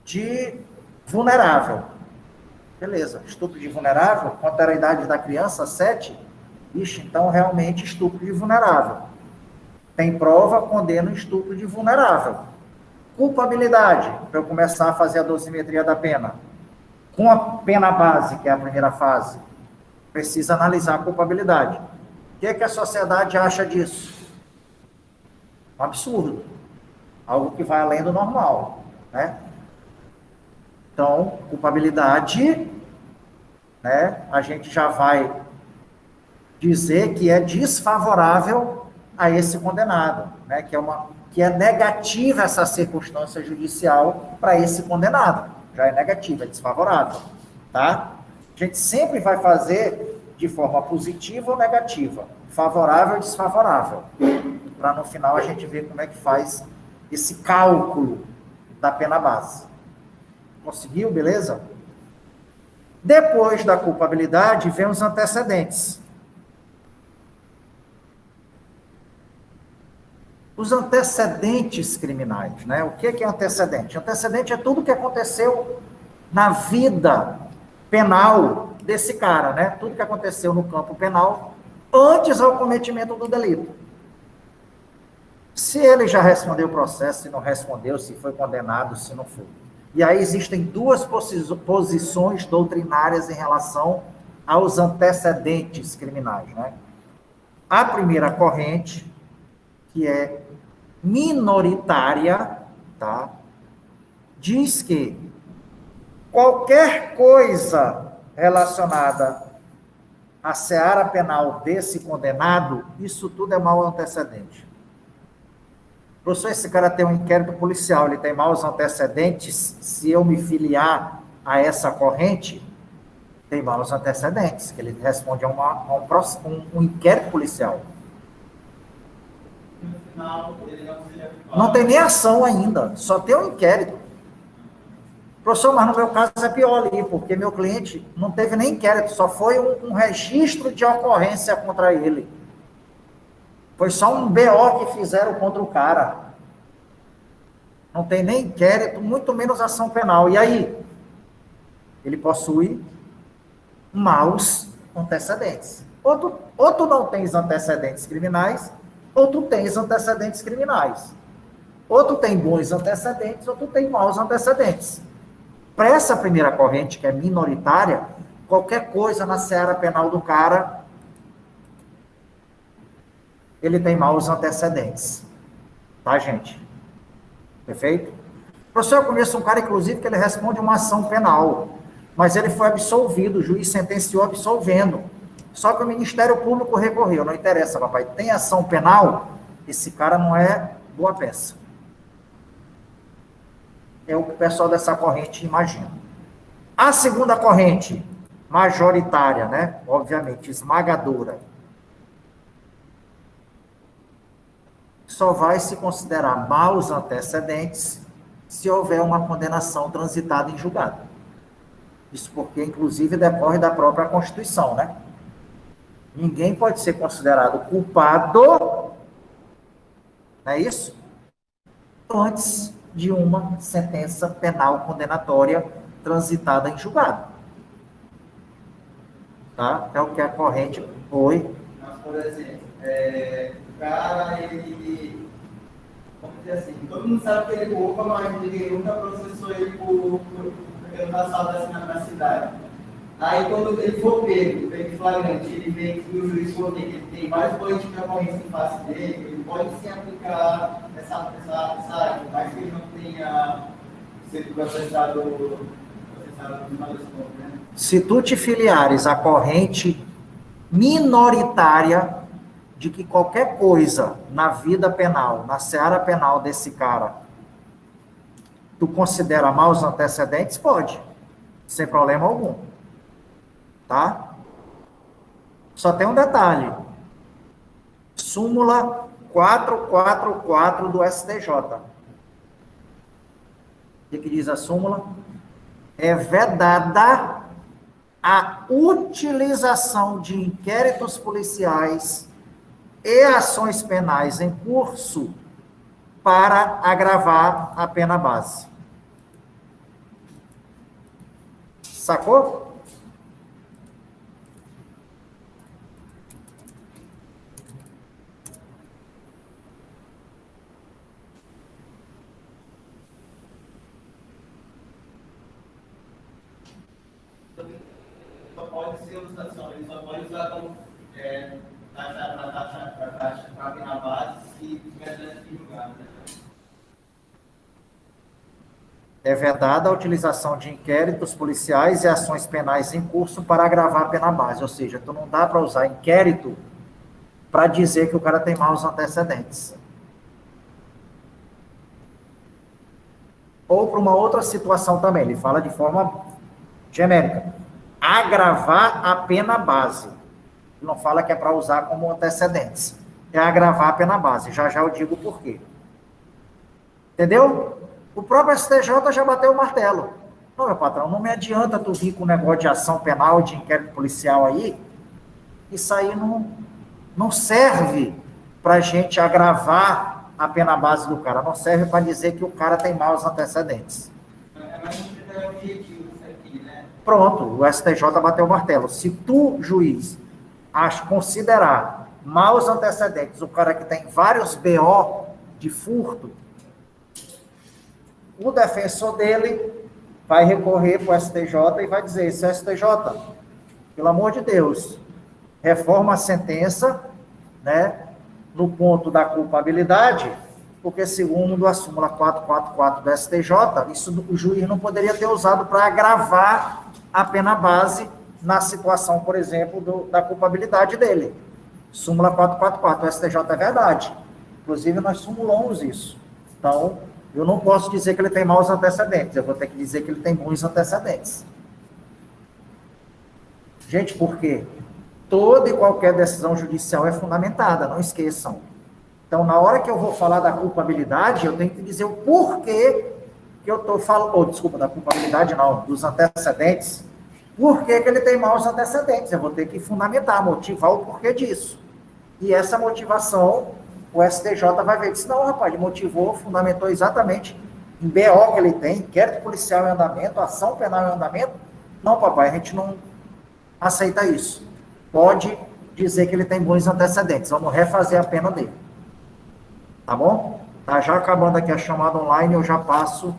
A: de vulnerável. Beleza, estupro de vulnerável, quanto era a idade da criança? 7? Ixi, então realmente estupro de vulnerável. Tem prova, condena o estupro de vulnerável. Culpabilidade, para eu começar a fazer a dosimetria da pena. Com a pena base, que é a primeira fase, precisa analisar a culpabilidade. O que é que a sociedade acha disso? Um absurdo. Algo que vai além do normal, né? Então, culpabilidade, né? A gente já vai dizer que é desfavorável a esse condenado, né? Que é negativa essa circunstância judicial para esse condenado. Já é negativa, é desfavorável, tá? A gente sempre vai fazer de forma positiva ou negativa, favorável ou desfavorável, para no final a gente ver como é que faz esse cálculo da pena base. Conseguiu, beleza? Depois da culpabilidade, vem os antecedentes. Os antecedentes criminais, né? O que é antecedente? Antecedente é tudo que aconteceu na vida penal desse cara, né? Tudo que aconteceu no campo penal antes ao cometimento do delito. Se ele já respondeu o processo, se não respondeu, se foi condenado, se não foi. E aí existem duas posições doutrinárias em relação aos antecedentes criminais, né? A primeira corrente, que é minoritária, tá? Diz que qualquer coisa relacionada à seara penal desse condenado, isso tudo é mau antecedente. Professor, esse cara tem um inquérito policial, ele tem maus antecedentes, se eu me filiar a essa corrente, tem maus antecedentes, que ele responde a um inquérito policial.
D: No final, ele não seria culpado.
A: Não tem nem ação ainda, só tem um inquérito. Professor, mas no meu caso é pior ali, porque meu cliente não teve nem inquérito, só foi um registro de ocorrência contra ele. Foi só um BO que fizeram contra o cara. Não tem nem inquérito, muito menos ação penal. E aí? Ele possui maus antecedentes. Ou tu não tens antecedentes criminais, ou tu tens antecedentes criminais. Ou tu tem bons antecedentes, ou tu tem maus antecedentes. Para essa primeira corrente, que é minoritária, qualquer coisa na seara penal do cara, ele tem maus antecedentes. Tá, gente? Perfeito? Professor, eu conheço um cara, inclusive, que ele responde uma ação penal, mas ele foi absolvido, o juiz sentenciou absolvendo. Só que o Ministério Público recorreu. Não interessa, papai. Tem ação penal, esse cara não é boa peça. É o que o pessoal dessa corrente imagina. A segunda corrente, majoritária, né? Obviamente, esmagadora. Só vai se considerar maus antecedentes se houver uma condenação transitada em julgado. Isso porque, inclusive, decorre da própria Constituição, né? Ninguém pode ser considerado culpado, não é isso? Antes de uma sentença penal condenatória transitada em julgado. Tá? É o que a corrente foi.
D: Mas, por exemplo, o cara, ele, vamos dizer assim, todo mundo sabe que ele rouba, mas ninguém nunca processou ele por assalto assim na cidade. Aí, quando ele for pego flagrante, ele vê que o juiz falou que ele tem vários boletins de ocorrência em face dele, ele pode sim aplicar essa área, mas que ele não tenha sido processado no final das contas, né?
A: Se tu te filiares à corrente minoritária de que qualquer coisa na vida penal, na seara penal desse cara, tu considera maus antecedentes, pode, sem problema algum. Tá? Só tem um detalhe. Súmula 444 do STJ. O que diz a súmula? É vedada a utilização de inquéritos policiais e ações penais em curso para agravar a pena base. Sacou?
D: Só pode ser usação, ele só pode usar como taxa para na base se tiver antes de julgar, né?
A: É vedada a utilização de inquéritos policiais e ações penais em curso para agravar a pena base. Ou seja, tu não dá para usar inquérito para dizer que o cara tem maus antecedentes. Ou para uma outra situação também, ele fala de forma genérica. Agravar a pena base. Ele não fala que é para usar como antecedentes. É agravar a pena base. Já já eu digo por quê. Entendeu? O próprio STJ já bateu o martelo. Não, meu patrão, não me adianta tu vir com um negócio de ação penal, de inquérito policial aí. Isso aí não serve para a gente agravar a pena base do cara. Não serve para dizer que o cara tem maus antecedentes.
D: É mais um critério objetivo isso aqui, né?
A: Pronto, o STJ bateu o martelo. Se tu, juiz, considerar maus antecedentes o cara que tem vários BO de furto, o defensor dele vai recorrer para o STJ e vai dizer, seu STJ, pelo amor de Deus, reforma a sentença, né, no ponto da culpabilidade, porque segundo a súmula 444 do STJ, isso o juiz não poderia ter usado para agravar a pena base na situação, por exemplo, da culpabilidade dele. Súmula 444 do STJ é verdade. Inclusive, nós sumulamos isso. Então, eu não posso dizer que ele tem maus antecedentes, eu vou ter que dizer que ele tem bons antecedentes. Gente, por quê? Toda e qualquer decisão judicial é fundamentada, não esqueçam. Então, na hora que eu vou falar da culpabilidade, eu tenho que dizer o porquê que eu estou falando, desculpa, da culpabilidade não, dos antecedentes, por que ele tem maus antecedentes. Eu vou ter que fundamentar, motivar o porquê disso. E essa motivação, o STJ vai ver, disse, não, rapaz, ele motivou, fundamentou exatamente em BO que ele tem, inquérito policial em andamento, ação penal em andamento. Não, papai, a gente não aceita isso. Pode dizer que ele tem bons antecedentes, vamos refazer a pena dele. Tá bom? Tá já acabando aqui a chamada online, eu já passo.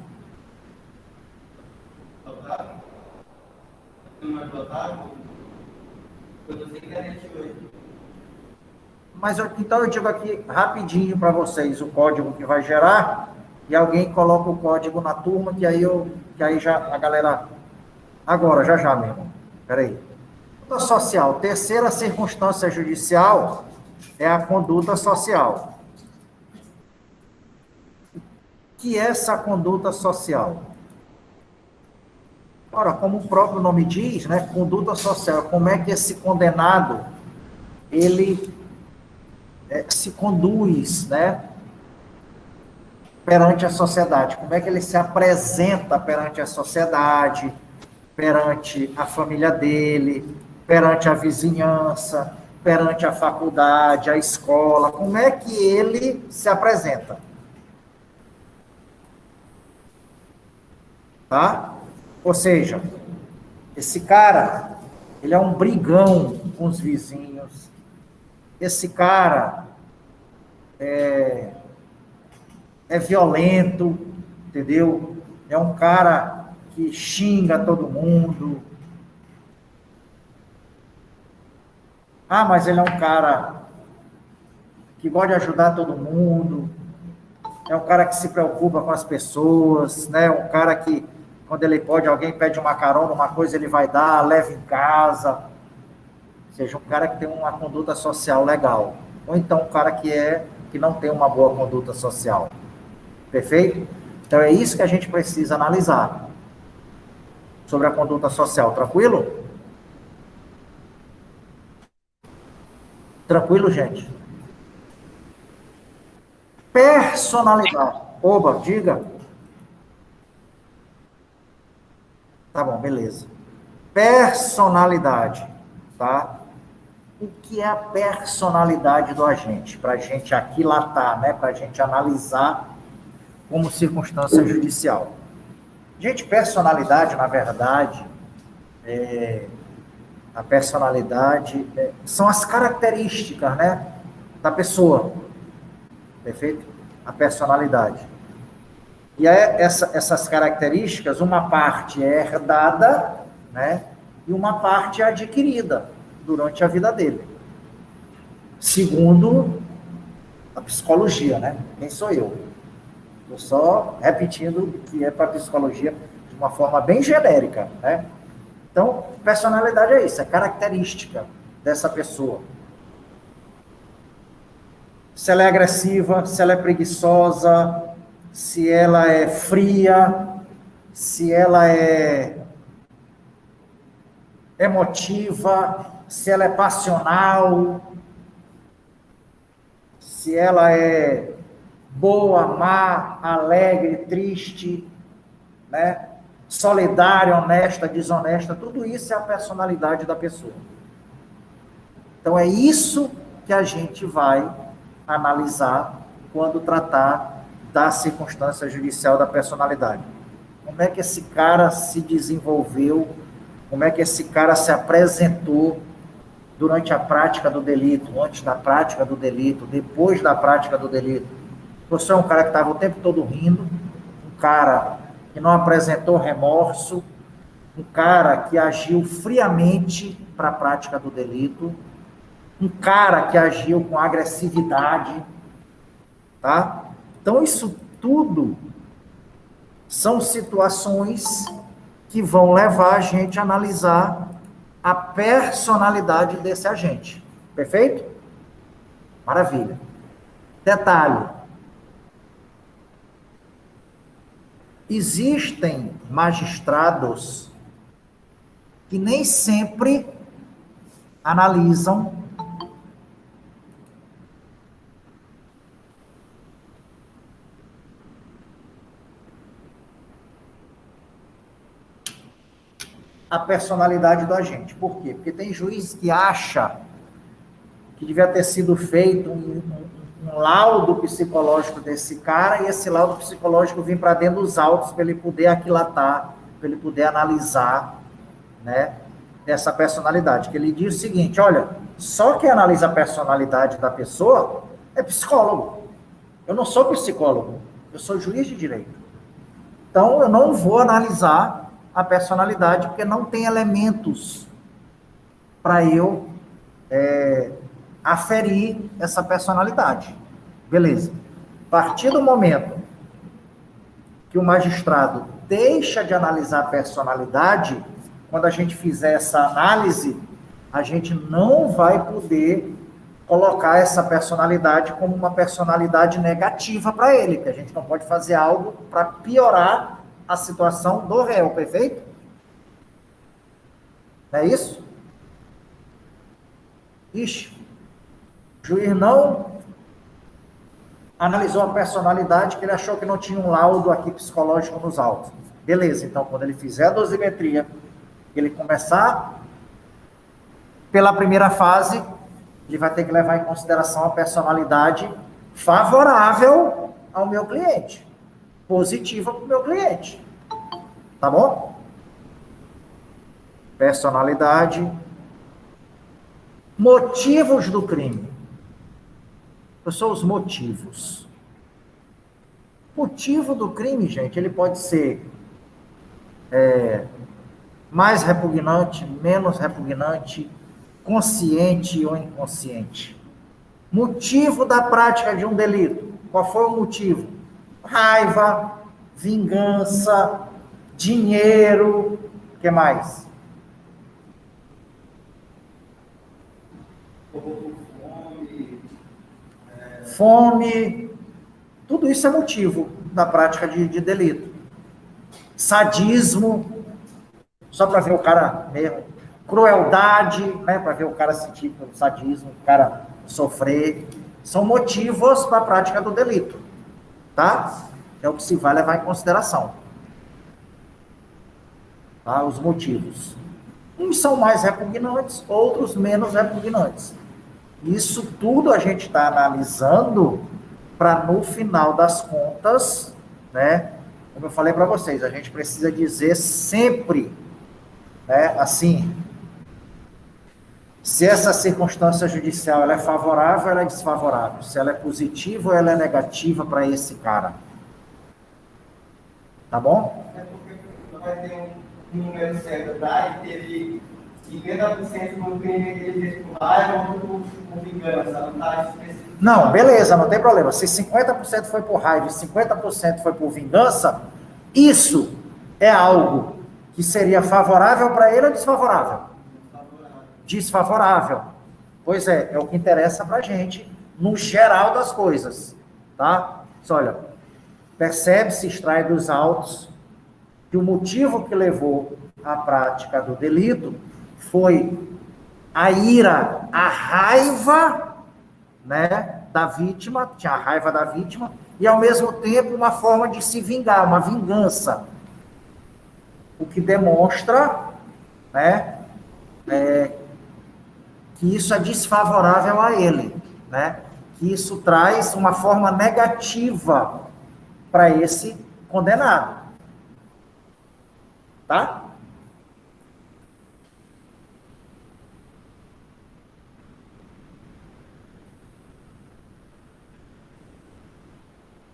A: Mas então eu digo aqui rapidinho para vocês o código que vai gerar e alguém coloca o código na turma que aí já a galera agora já mesmo. Espera aí. Conduta social, terceira circunstância judicial é a conduta social. O que é essa conduta social? Ora, como o próprio nome diz, né, conduta social, como é que esse condenado, ele se conduz, né, perante a sociedade, como é que ele se apresenta perante a sociedade, perante a família dele, perante a vizinhança, perante a faculdade, a escola, como é que ele se apresenta? Tá? Ou seja, esse cara, ele é um brigão com os vizinhos, esse cara é violento, entendeu? É um cara que xinga todo mundo. Ah, mas ele é um cara que gosta de ajudar todo mundo, é um cara que se preocupa com as pessoas, né? Um cara que, quando ele pode, alguém pede uma carona, uma coisa ele vai dar, leva em casa. Ou seja, um cara que tem uma conduta social legal. Ou então um cara que não tem uma boa conduta social. Perfeito? Então é isso que a gente precisa analisar sobre a conduta social. Tranquilo? Tranquilo, gente? Personalidade. Oba, diga. Tá bom, beleza. Personalidade, tá? O que é a personalidade do agente? Para a gente aquilatar, né? Para a gente analisar como circunstância judicial. Gente, personalidade, na verdade, a personalidade são as características, né, da pessoa. Perfeito? A personalidade. E essas características, uma parte é herdada, né, e uma parte é adquirida durante a vida dele. Segundo a psicologia, né? Quem sou eu? Estou só repetindo o que é para a psicologia de uma forma bem genérica, né? Então, personalidade é isso, é característica dessa pessoa. Se ela é agressiva, se ela é preguiçosa, se ela é fria, se ela é emotiva, se ela é passional, se ela é boa, má, alegre, triste, né? Solidária, honesta, desonesta, tudo isso é a personalidade da pessoa. Então é isso que a gente vai analisar quando tratar da circunstância judicial da personalidade. Como é que esse cara se desenvolveu, como é que esse cara se apresentou durante a prática do delito, antes da prática do delito, depois da prática do delito. Você é um cara que estava o tempo todo rindo, um cara que não apresentou remorso, um cara que agiu friamente para a prática do delito, um cara que agiu com agressividade, tá? Então, isso tudo são situações que vão levar a gente a analisar a personalidade desse agente. Perfeito? Maravilha. Detalhe. Existem magistrados que nem sempre analisam a personalidade do agente. Por quê? Porque tem juiz que acha que devia ter sido feito um laudo psicológico desse cara e esse laudo psicológico vir para dentro dos autos para ele poder aquilatar, para ele poder analisar, né, essa personalidade. Que ele diz o seguinte, olha, só quem analisa a personalidade da pessoa é psicólogo. Eu não sou psicólogo, eu sou juiz de direito. Então, eu não vou analisar a personalidade, porque não tem elementos para eu aferir essa personalidade. Beleza. A partir do momento que o magistrado deixa de analisar a personalidade, quando a gente fizer essa análise, a gente não vai poder colocar essa personalidade como uma personalidade negativa para ele, que a gente não pode fazer algo para piorar a situação do réu, perfeito? Não é isso? Ixi, o juiz não analisou a personalidade, que ele achou que não tinha um laudo aqui psicológico nos autos. Beleza, então quando ele fizer a dosimetria, ele começar pela primeira fase, ele vai ter que levar em consideração a personalidade favorável ao meu cliente, positiva para o meu cliente. Tá bom? Personalidade. Motivos do crime. Quais são os motivos? Motivo do crime, gente, ele pode ser mais repugnante, menos repugnante, consciente ou inconsciente. Motivo da prática de um delito. Qual foi o motivo? Raiva, vingança, dinheiro, o que mais? Fome, tudo isso é motivo da prática de delito. Sadismo, só para ver o cara mesmo. Crueldade, né, para ver o cara sentir sadismo, o cara sofrer. São motivos para a prática do delito, tá? É o que se vai levar em consideração. Tá? Os motivos. Uns são mais repugnantes, outros menos repugnantes. Isso tudo a gente está analisando para, no final das contas, né, como eu falei para vocês, a gente precisa dizer sempre, né, assim, se essa circunstância judicial ela é favorável ou ela é desfavorável, se ela é positiva ou ela é negativa para esse cara. Tá bom?
D: É porque não vai ter um número certo, tá? E teve 50% do crime que ele fez por raiva ou por vingança, não está específico.
A: Não, beleza, não tem problema. Se 50% foi por raiva e 50% foi por vingança, isso é algo que seria favorável para ele ou desfavorável? Desfavorável. Pois é o que interessa para a gente, no geral das coisas, tá? Só olha, percebe-se, extrai dos autos, que o motivo que levou à prática do delito foi a ira, a raiva, né, da vítima, tinha a raiva da vítima, e ao mesmo tempo uma forma de se vingar, uma vingança. O que demonstra, né, que isso é desfavorável a ele, né, que isso traz uma forma negativa para esse condenado. Tá?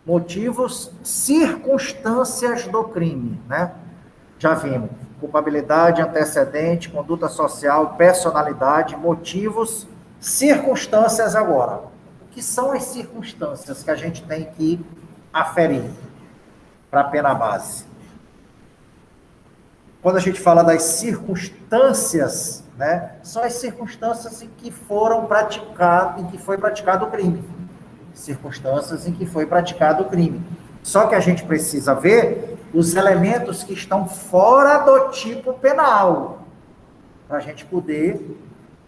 A: Motivos, circunstâncias do crime, né? Já vimos culpabilidade, antecedente, conduta social, personalidade, motivos, circunstâncias agora. O que são as circunstâncias que a gente tem que aferir para a pena base? Quando a gente fala das circunstâncias, né, são as circunstâncias em que foi praticado o crime. Circunstâncias em que foi praticado o crime. Só que a gente precisa ver os elementos que estão fora do tipo penal, para a gente poder,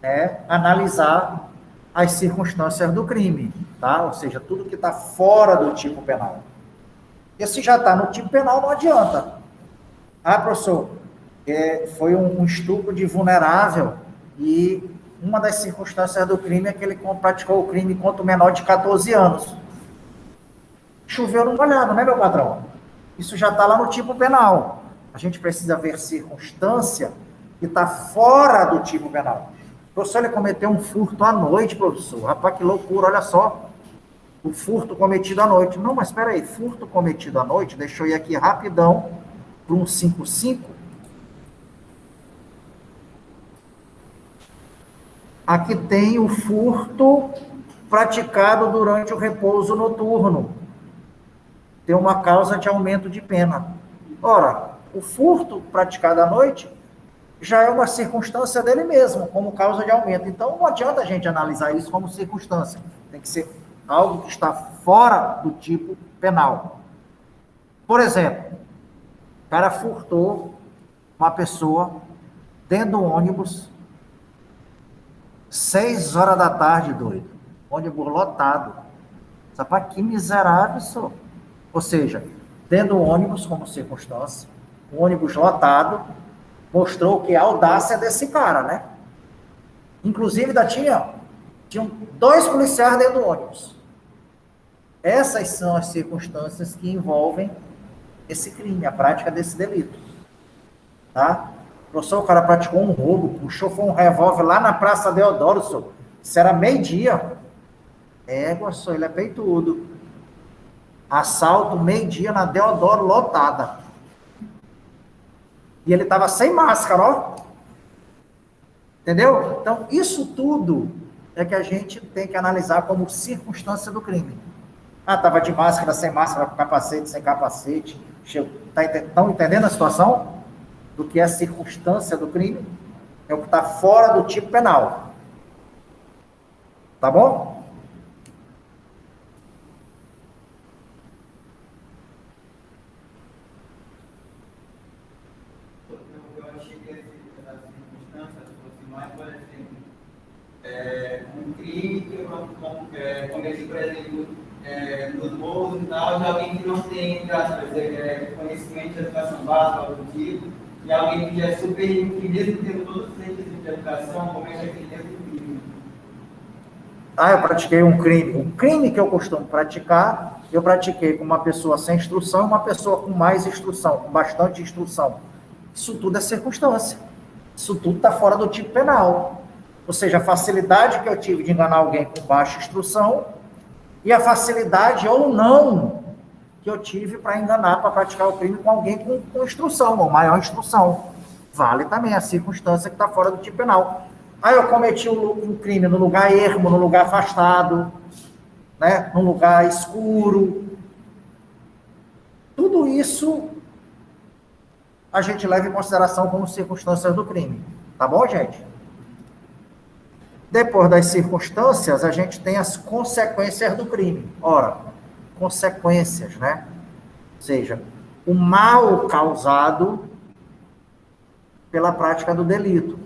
A: né, analisar as circunstâncias do crime, tá? Ou seja, tudo que está fora do tipo penal. E se já está no tipo penal, não adianta. Ah, professor, foi um estupro de vulnerável e uma das circunstâncias do crime é que ele praticou o crime contra o menor de 14 anos. Choveu no molhado, né, meu patrão? Isso já está lá no tipo penal. A gente precisa ver circunstância que está fora do tipo penal. O professor, ele cometeu um furto à noite, professor. Rapaz, que loucura, olha só. O furto cometido à noite. Não, mas espera aí, furto cometido à noite, deixa eu ir aqui rapidão para um 155. Aqui tem o furto praticado durante o repouso noturno. Tem uma causa de aumento de pena. Ora, o furto praticado à noite já é uma circunstância dele mesmo, como causa de aumento. Então, não adianta a gente analisar isso como circunstância. Tem que ser algo que está fora do tipo penal. Por exemplo, o cara furtou uma pessoa dentro do ônibus, 6 horas da tarde, doido. Ônibus lotado. Rapaz, que miserável isso. Ou seja, dentro do ônibus, como circunstância, o ônibus lotado, mostrou que a audácia desse cara, né? Inclusive, ainda tinham 2 policiais dentro do ônibus. Essas são as circunstâncias que envolvem esse crime, a prática desse delito. Tá? Professor, o cara praticou um roubo, puxou foi um revólver lá na Praça Deodoro, senhor. Isso era meio-dia. Professor, ele é peitudo. Assalto, meio-dia, na Deodoro, lotada. E ele estava sem máscara, ó. Entendeu? Então, isso tudo é que a gente tem que analisar como circunstância do crime. Ah, estava de máscara, sem máscara, com capacete, sem capacete. Estão entendendo a situação? Do que é a circunstância do crime? É o que está fora do tipo penal. Tá bom?
D: Um crime que eu cometi, por exemplo, nos morros e tal, de alguém que não tem, conhecimento de educação básica, algo do tipo, e alguém que é super rico, que mesmo tendo todos os requisitos de educação, comete aquele tipo de crime.
A: Ah, eu pratiquei um crime. O crime que eu costumo praticar, eu pratiquei com uma pessoa sem instrução e uma pessoa com mais instrução, com bastante instrução. Isso tudo é circunstância. Isso tudo está fora do tipo penal. Ou seja, a facilidade que eu tive de enganar alguém com baixa instrução e a facilidade ou não que eu tive para enganar, para praticar o crime com alguém com instrução, ou maior instrução. Vale também a circunstância que está fora do tipo penal. Aí eu cometi um crime no lugar ermo, no lugar afastado, né, num lugar escuro. Tudo isso a gente leva em consideração como circunstâncias do crime. Tá bom, gente? Depois das circunstâncias, a gente tem as consequências do crime. Ora, consequências, né? Ou seja, o mal causado pela prática do delito.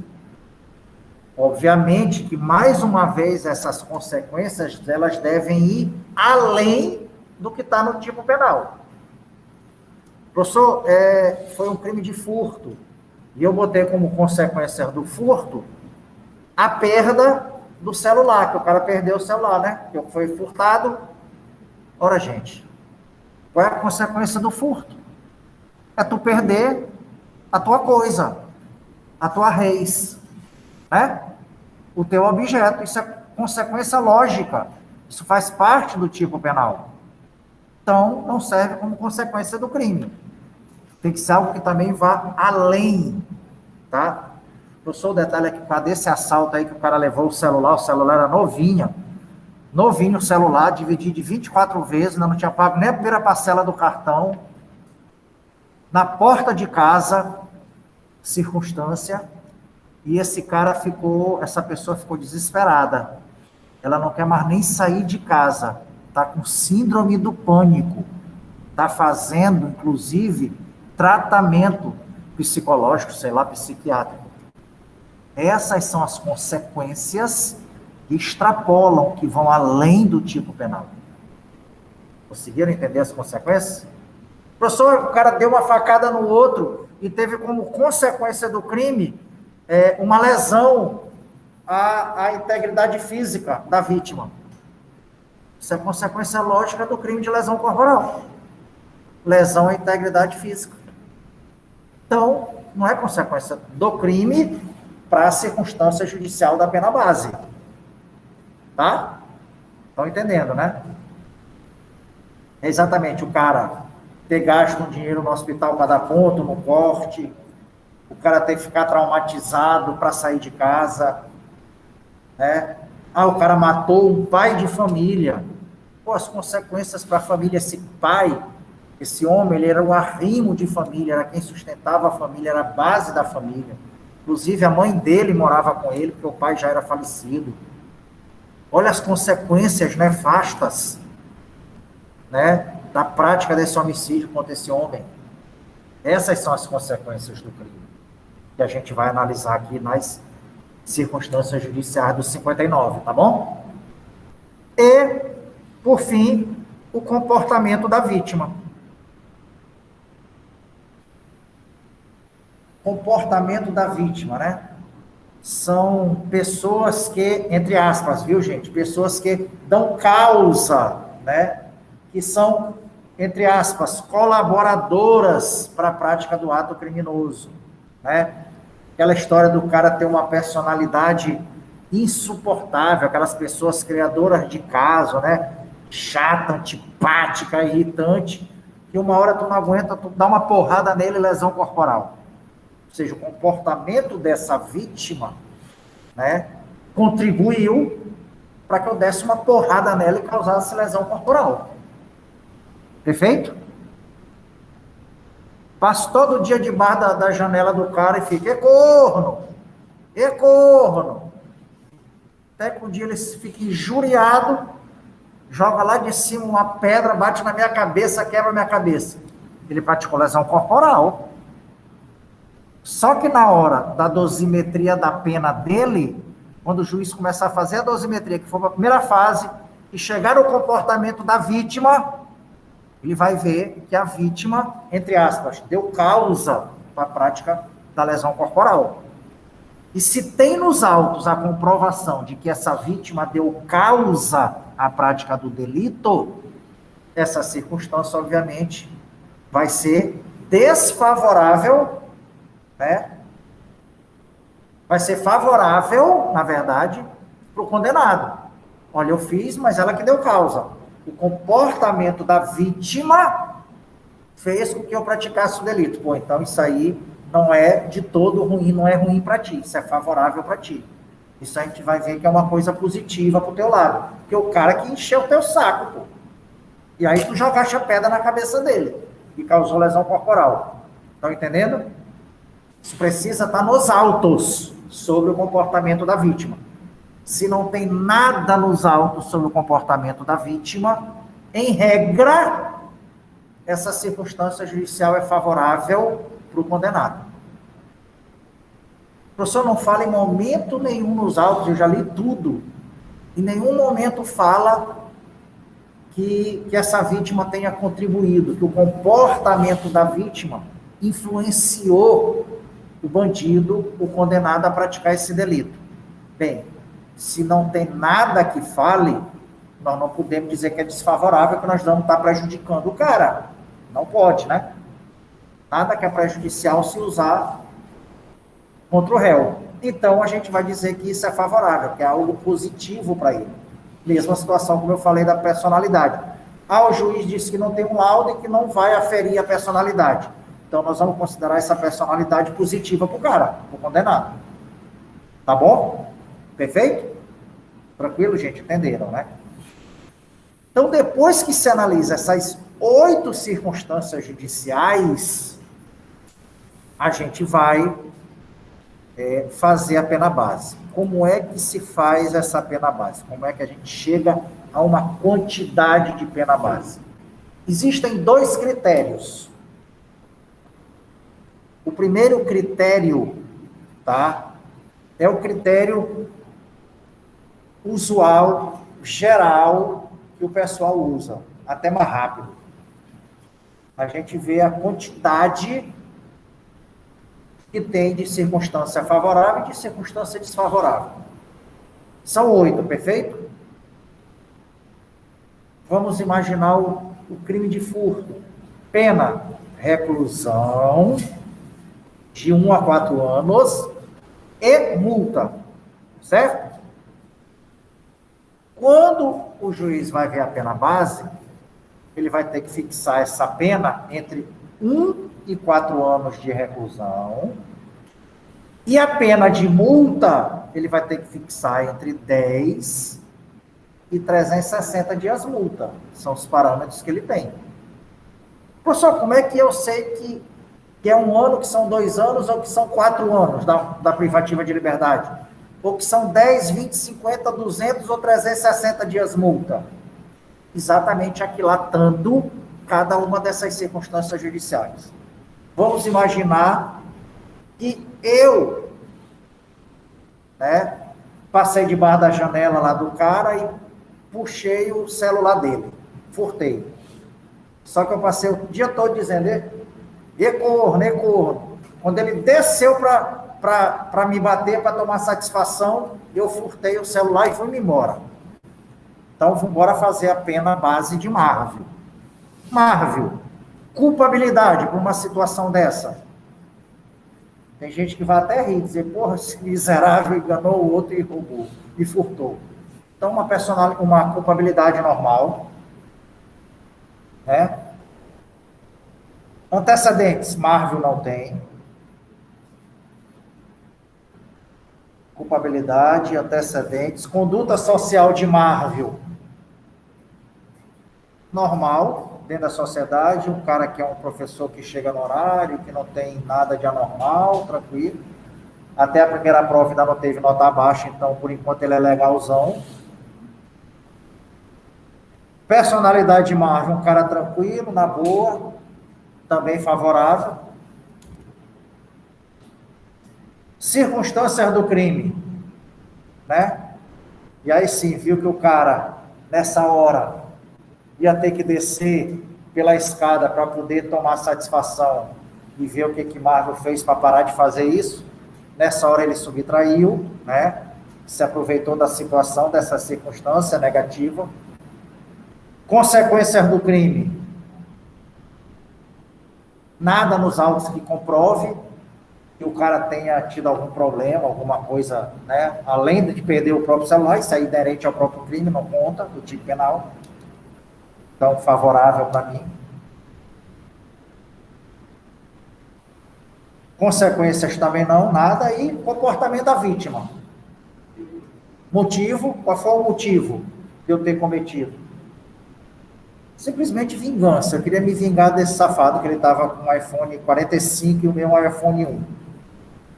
A: Obviamente que, mais uma vez, essas consequências, elas devem ir além do que está no tipo penal. Professor, foi um crime de furto, e eu botei como consequência do furto a perda do celular, que o cara perdeu o celular, né? Que foi furtado. Ora, gente, qual é a consequência do furto? É tu perder a tua coisa, a tua reis, né? O teu objeto. Isso é consequência lógica. Isso faz parte do tipo penal. Então, não serve como consequência do crime. Tem que ser algo que também vá além, tá? Professor, o detalhe é que para desse assalto aí que o cara levou o celular era novinho o celular, dividido de 24 vezes, não tinha pago nem a primeira parcela do cartão, na porta de casa, circunstância, e essa pessoa ficou desesperada. Ela não quer mais nem sair de casa, está com síndrome do pânico, está fazendo, inclusive, tratamento psicológico, sei lá, psiquiátrico. Essas são as consequências que extrapolam, que vão além do tipo penal. Conseguiram entender as consequências? Professor, o cara deu uma facada no outro e teve como consequência do crime uma lesão à integridade física da vítima. Isso é consequência lógica do crime de lesão corporal. Lesão à integridade física. Então, não é consequência do crime para a circunstância judicial da pena base. Tá? Estão entendendo, né? É exatamente o cara ter gasto um dinheiro no hospital para dar ponto no corte, o cara ter que ficar traumatizado para sair de casa, né? O cara matou um pai de família. Pô, as consequências para a família, esse pai, esse homem, ele era o arrimo de família, era quem sustentava a família, era a base da família. Inclusive, a mãe dele morava com ele, porque o pai já era falecido. Olha as consequências nefastas, né, da prática desse homicídio contra esse homem. Essas são as consequências do crime, que a gente vai analisar aqui nas circunstâncias judiciais do 59, tá bom? E, por fim, o comportamento da vítima. Comportamento da vítima, né? São pessoas que, entre aspas, viu, gente? Pessoas que dão causa, né? Que são, entre aspas, colaboradoras para a prática do ato criminoso, né? Aquela história do cara ter uma personalidade insuportável, aquelas pessoas criadoras de caso, né? Chata, antipática, irritante, que uma hora tu não aguenta, tu dá uma porrada nele, lesão corporal. Ou seja, o comportamento dessa vítima, né, contribuiu para que eu desse uma porrada nela e causasse lesão corporal. Perfeito? Passo todo dia debaixo da janela do cara e fica, é corno. Até que um dia ele fica injuriado, joga lá de cima uma pedra, bate na minha cabeça, quebra minha cabeça. Ele praticou lesão corporal. Só que na hora da dosimetria da pena dele, quando o juiz começar a fazer a dosimetria, que for a primeira fase, e chegar no comportamento da vítima, ele vai ver que a vítima, entre aspas, deu causa para a prática da lesão corporal. E se tem nos autos a comprovação de que essa vítima deu causa à prática do delito, essa circunstância, obviamente, vai ser desfavorável, né? Vai ser favorável, na verdade, para o condenado. Olha, eu fiz, mas ela que deu causa. O comportamento da vítima fez com que eu praticasse o delito. Pô, então isso aí não é de todo ruim, não é ruim para ti, isso é favorável para ti. Isso a gente vai ver que é uma coisa positiva para o teu lado. Porque o cara que encheu o teu saco, pô. E aí tu jogaste a pedra na cabeça dele e causou lesão corporal. Estão entendendo? Isso precisa estar nos autos sobre o comportamento da vítima. Se não tem nada nos autos sobre o comportamento da vítima, em regra, essa circunstância judicial é favorável para o condenado. O professor não fala em momento nenhum nos autos, eu já li tudo. Em nenhum momento fala que essa vítima tenha contribuído, que o comportamento da vítima influenciou o bandido, o condenado a praticar esse delito. Bem, se não tem nada que fale, nós não podemos dizer que é desfavorável, que nós vamos estar prejudicando o cara. Não pode, né? Nada que é prejudicial se usar contra o réu. Então, a gente vai dizer que isso é favorável, que é algo positivo para ele. Mesma situação, como eu falei, da personalidade. O juiz disse que não tem um laudo e que não vai aferir a personalidade. Então, nós vamos considerar essa personalidade positiva para o cara, para o condenado. Tá bom? Perfeito? Tranquilo, gente? Entenderam, né? Então, depois que se analisa essas 8 circunstâncias judiciais, a gente vai fazer a pena base. Como é que se faz essa pena base? Como é que a gente chega a uma quantidade de pena base? Existem 2 critérios. O primeiro critério, tá? É o critério usual, geral, que o pessoal usa, até mais rápido. A gente vê a quantidade que tem de circunstância favorável e de circunstância desfavorável. São 8, perfeito? Vamos imaginar o crime de furto. Pena, reclusão de 1 a 4 anos e multa, certo? Quando o juiz vai ver a pena base, ele vai ter que fixar essa pena entre 1 e 4 anos de reclusão, e a pena de multa, ele vai ter que fixar entre 10 e 360 dias multa. São os parâmetros que ele tem. Professor, como é que eu sei que é 1 ano, que são 2 anos, ou que são 4 anos da privativa de liberdade? Ou que são 10, 20, 50, 200 ou 360 dias multa? Exatamente aquilatando cada uma dessas circunstâncias judiciais. Vamos imaginar que eu, passei debaixo da janela lá do cara e puxei o celular dele, furtei. Só que eu passei o dia todo dizendo, corno. Quando ele desceu para me bater, para tomar satisfação, eu furtei o celular e fui-me embora. Então, vamos embora fazer a pena base de Marvel. Marvel, culpabilidade por uma situação dessa. Tem gente que vai até rir, dizer, porra, esse miserável enganou o outro e roubou, e furtou. Então, uma culpabilidade normal. Né? Antecedentes, Marvel não tem. Culpabilidade, antecedentes, conduta social de Marvel. Normal, dentro da sociedade, um cara que é um professor que chega no horário, que não tem nada de anormal, tranquilo. Até a primeira prova ainda não teve nota baixa, então, por enquanto, ele é legalzão. Personalidade de Marvel, um cara tranquilo, na boa, também favorável. Circunstâncias do crime, né? E aí sim, viu que o cara, nessa hora, ia ter que descer pela escada para poder tomar satisfação e ver o que Marvel fez para parar de fazer isso. Nessa hora ele subtraiu, né? Se aproveitou da situação, dessa circunstância negativa. Consequências do crime. Nada nos autos que comprove que o cara tenha tido algum problema, alguma coisa, né? Além de perder o próprio celular, isso é inerente ao próprio crime, não conta, do tipo penal. Então, favorável para mim. Consequências também não, nada. E comportamento da vítima. Motivo, qual foi o motivo de eu ter cometido? Simplesmente vingança. Eu queria me vingar desse safado, que ele estava com um iPhone 45 e o meu iPhone 1.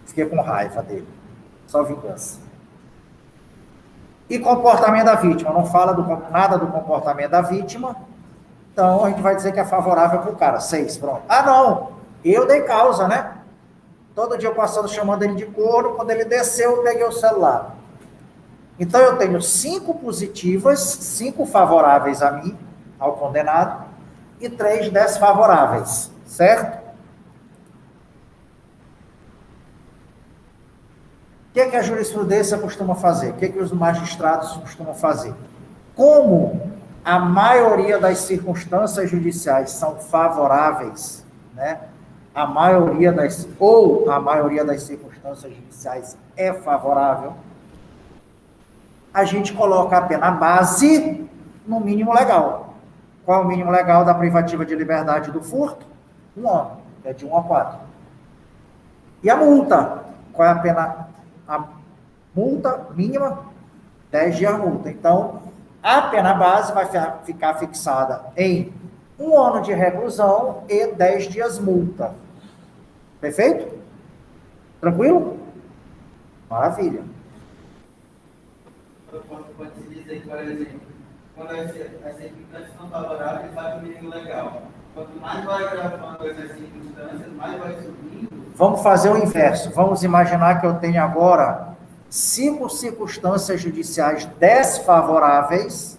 A: Fiquei com raiva dele. Só vingança. E comportamento da vítima. Não fala nada do comportamento da vítima. Então, a gente vai dizer que é favorável para o cara. 6, pronto. Ah, não. Eu dei causa, né? Todo dia eu passando chamando ele de corno. Quando ele desceu, eu peguei o celular. Então, eu tenho 5 positivas, 5 favoráveis a mim, ao condenado, e 3 desfavoráveis. Certo? O que é que a jurisprudência costuma fazer? O que é que os magistrados costumam fazer? Como a maioria das circunstâncias judiciais são favoráveis, né? A maioria das circunstâncias judiciais é favorável, a gente coloca a pena base no mínimo legal. Qual é o mínimo legal da privativa de liberdade do furto? 1 ano. É de 1 a 4. E a multa? Qual é a pena? A multa mínima? 10 dias multa. Então, a pena base vai ficar fixada em 1 ano de reclusão e 10 dias multa. Perfeito? Tranquilo? Maravilha.
D: Pode-se dizer que, por exemplo, quando as circunstâncias são favoráveis, faz o mínimo legal. Quanto mais vai gravando essas circunstâncias, mais vai subindo.
A: Vamos fazer o inverso. Vamos imaginar que eu tenho agora 5 circunstâncias judiciais desfavoráveis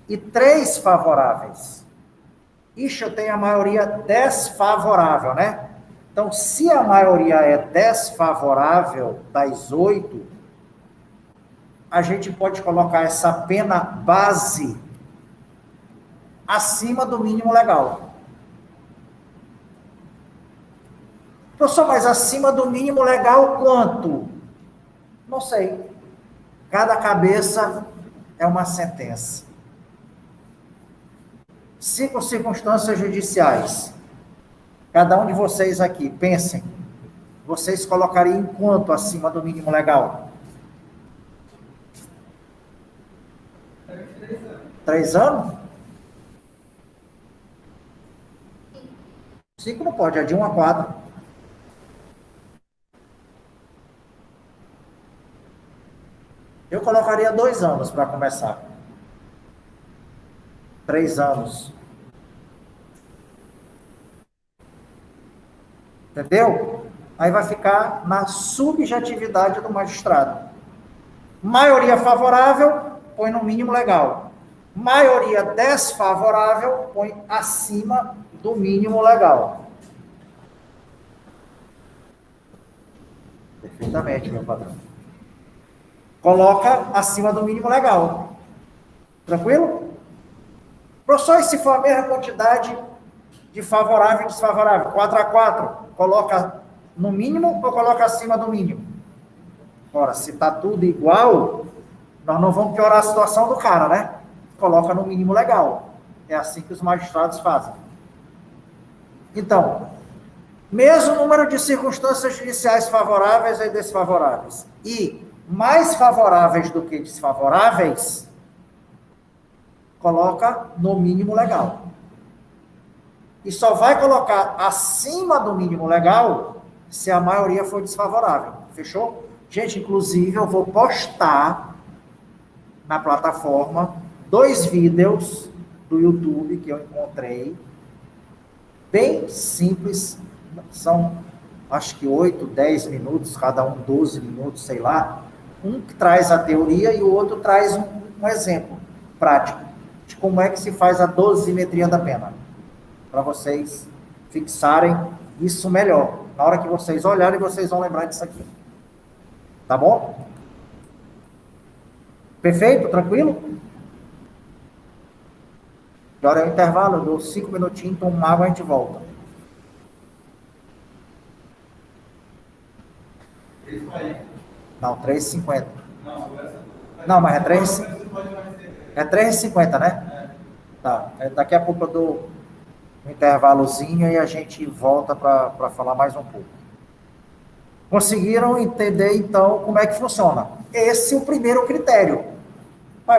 A: e 3 favoráveis. Ixi, eu tenho a maioria desfavorável, né? Então, se a maioria é desfavorável das 8, a gente pode colocar essa pena base acima do mínimo legal. Professor, mas acima do mínimo legal quanto? Não sei. Cada cabeça é uma sentença. 5 circunstâncias judiciais. Cada um de vocês aqui, pensem. Vocês colocariam em quanto acima do mínimo legal? 3 anos? 5 não pode, é de 1 a 4. Eu colocaria 2 anos para começar. 3 anos. Entendeu? Aí vai ficar na subjetividade do magistrado. Maioria favorável, põe no mínimo legal. Maioria desfavorável, põe acima do mínimo legal. Perfeitamente, meu padrão. Coloca acima do mínimo legal. Tranquilo? Professor, e se for a mesma quantidade de favorável e desfavorável? 4 a 4, coloca no mínimo ou coloca acima do mínimo? Ora, se está tudo igual, nós não vamos piorar a situação do cara, né? Coloca no mínimo legal. É assim que os magistrados fazem. Então, mesmo número de circunstâncias judiciais favoráveis e desfavoráveis, e mais favoráveis do que desfavoráveis, coloca no mínimo legal. E só vai colocar acima do mínimo legal se a maioria for desfavorável. Fechou? Gente, inclusive, eu vou postar na plataforma 2 vídeos do YouTube que eu encontrei, bem simples, são acho que 8, 10 minutos, cada um 12 minutos, sei lá. Um que traz a teoria e o outro traz um exemplo prático de como é que se faz a dosimetria da pena, para vocês fixarem isso melhor. Na hora que vocês olharem, vocês vão lembrar disso aqui. Tá bom? Perfeito? Tranquilo? Agora é o intervalo, eu dou 5 minutinhos, tomo uma água e a gente volta. Não, 3,50. Não, mas é 3,50, né? Tá. Daqui a pouco eu dou um intervalozinho e a gente volta para falar mais um pouco. Conseguiram entender, então, como é que funciona? Esse é o primeiro critério.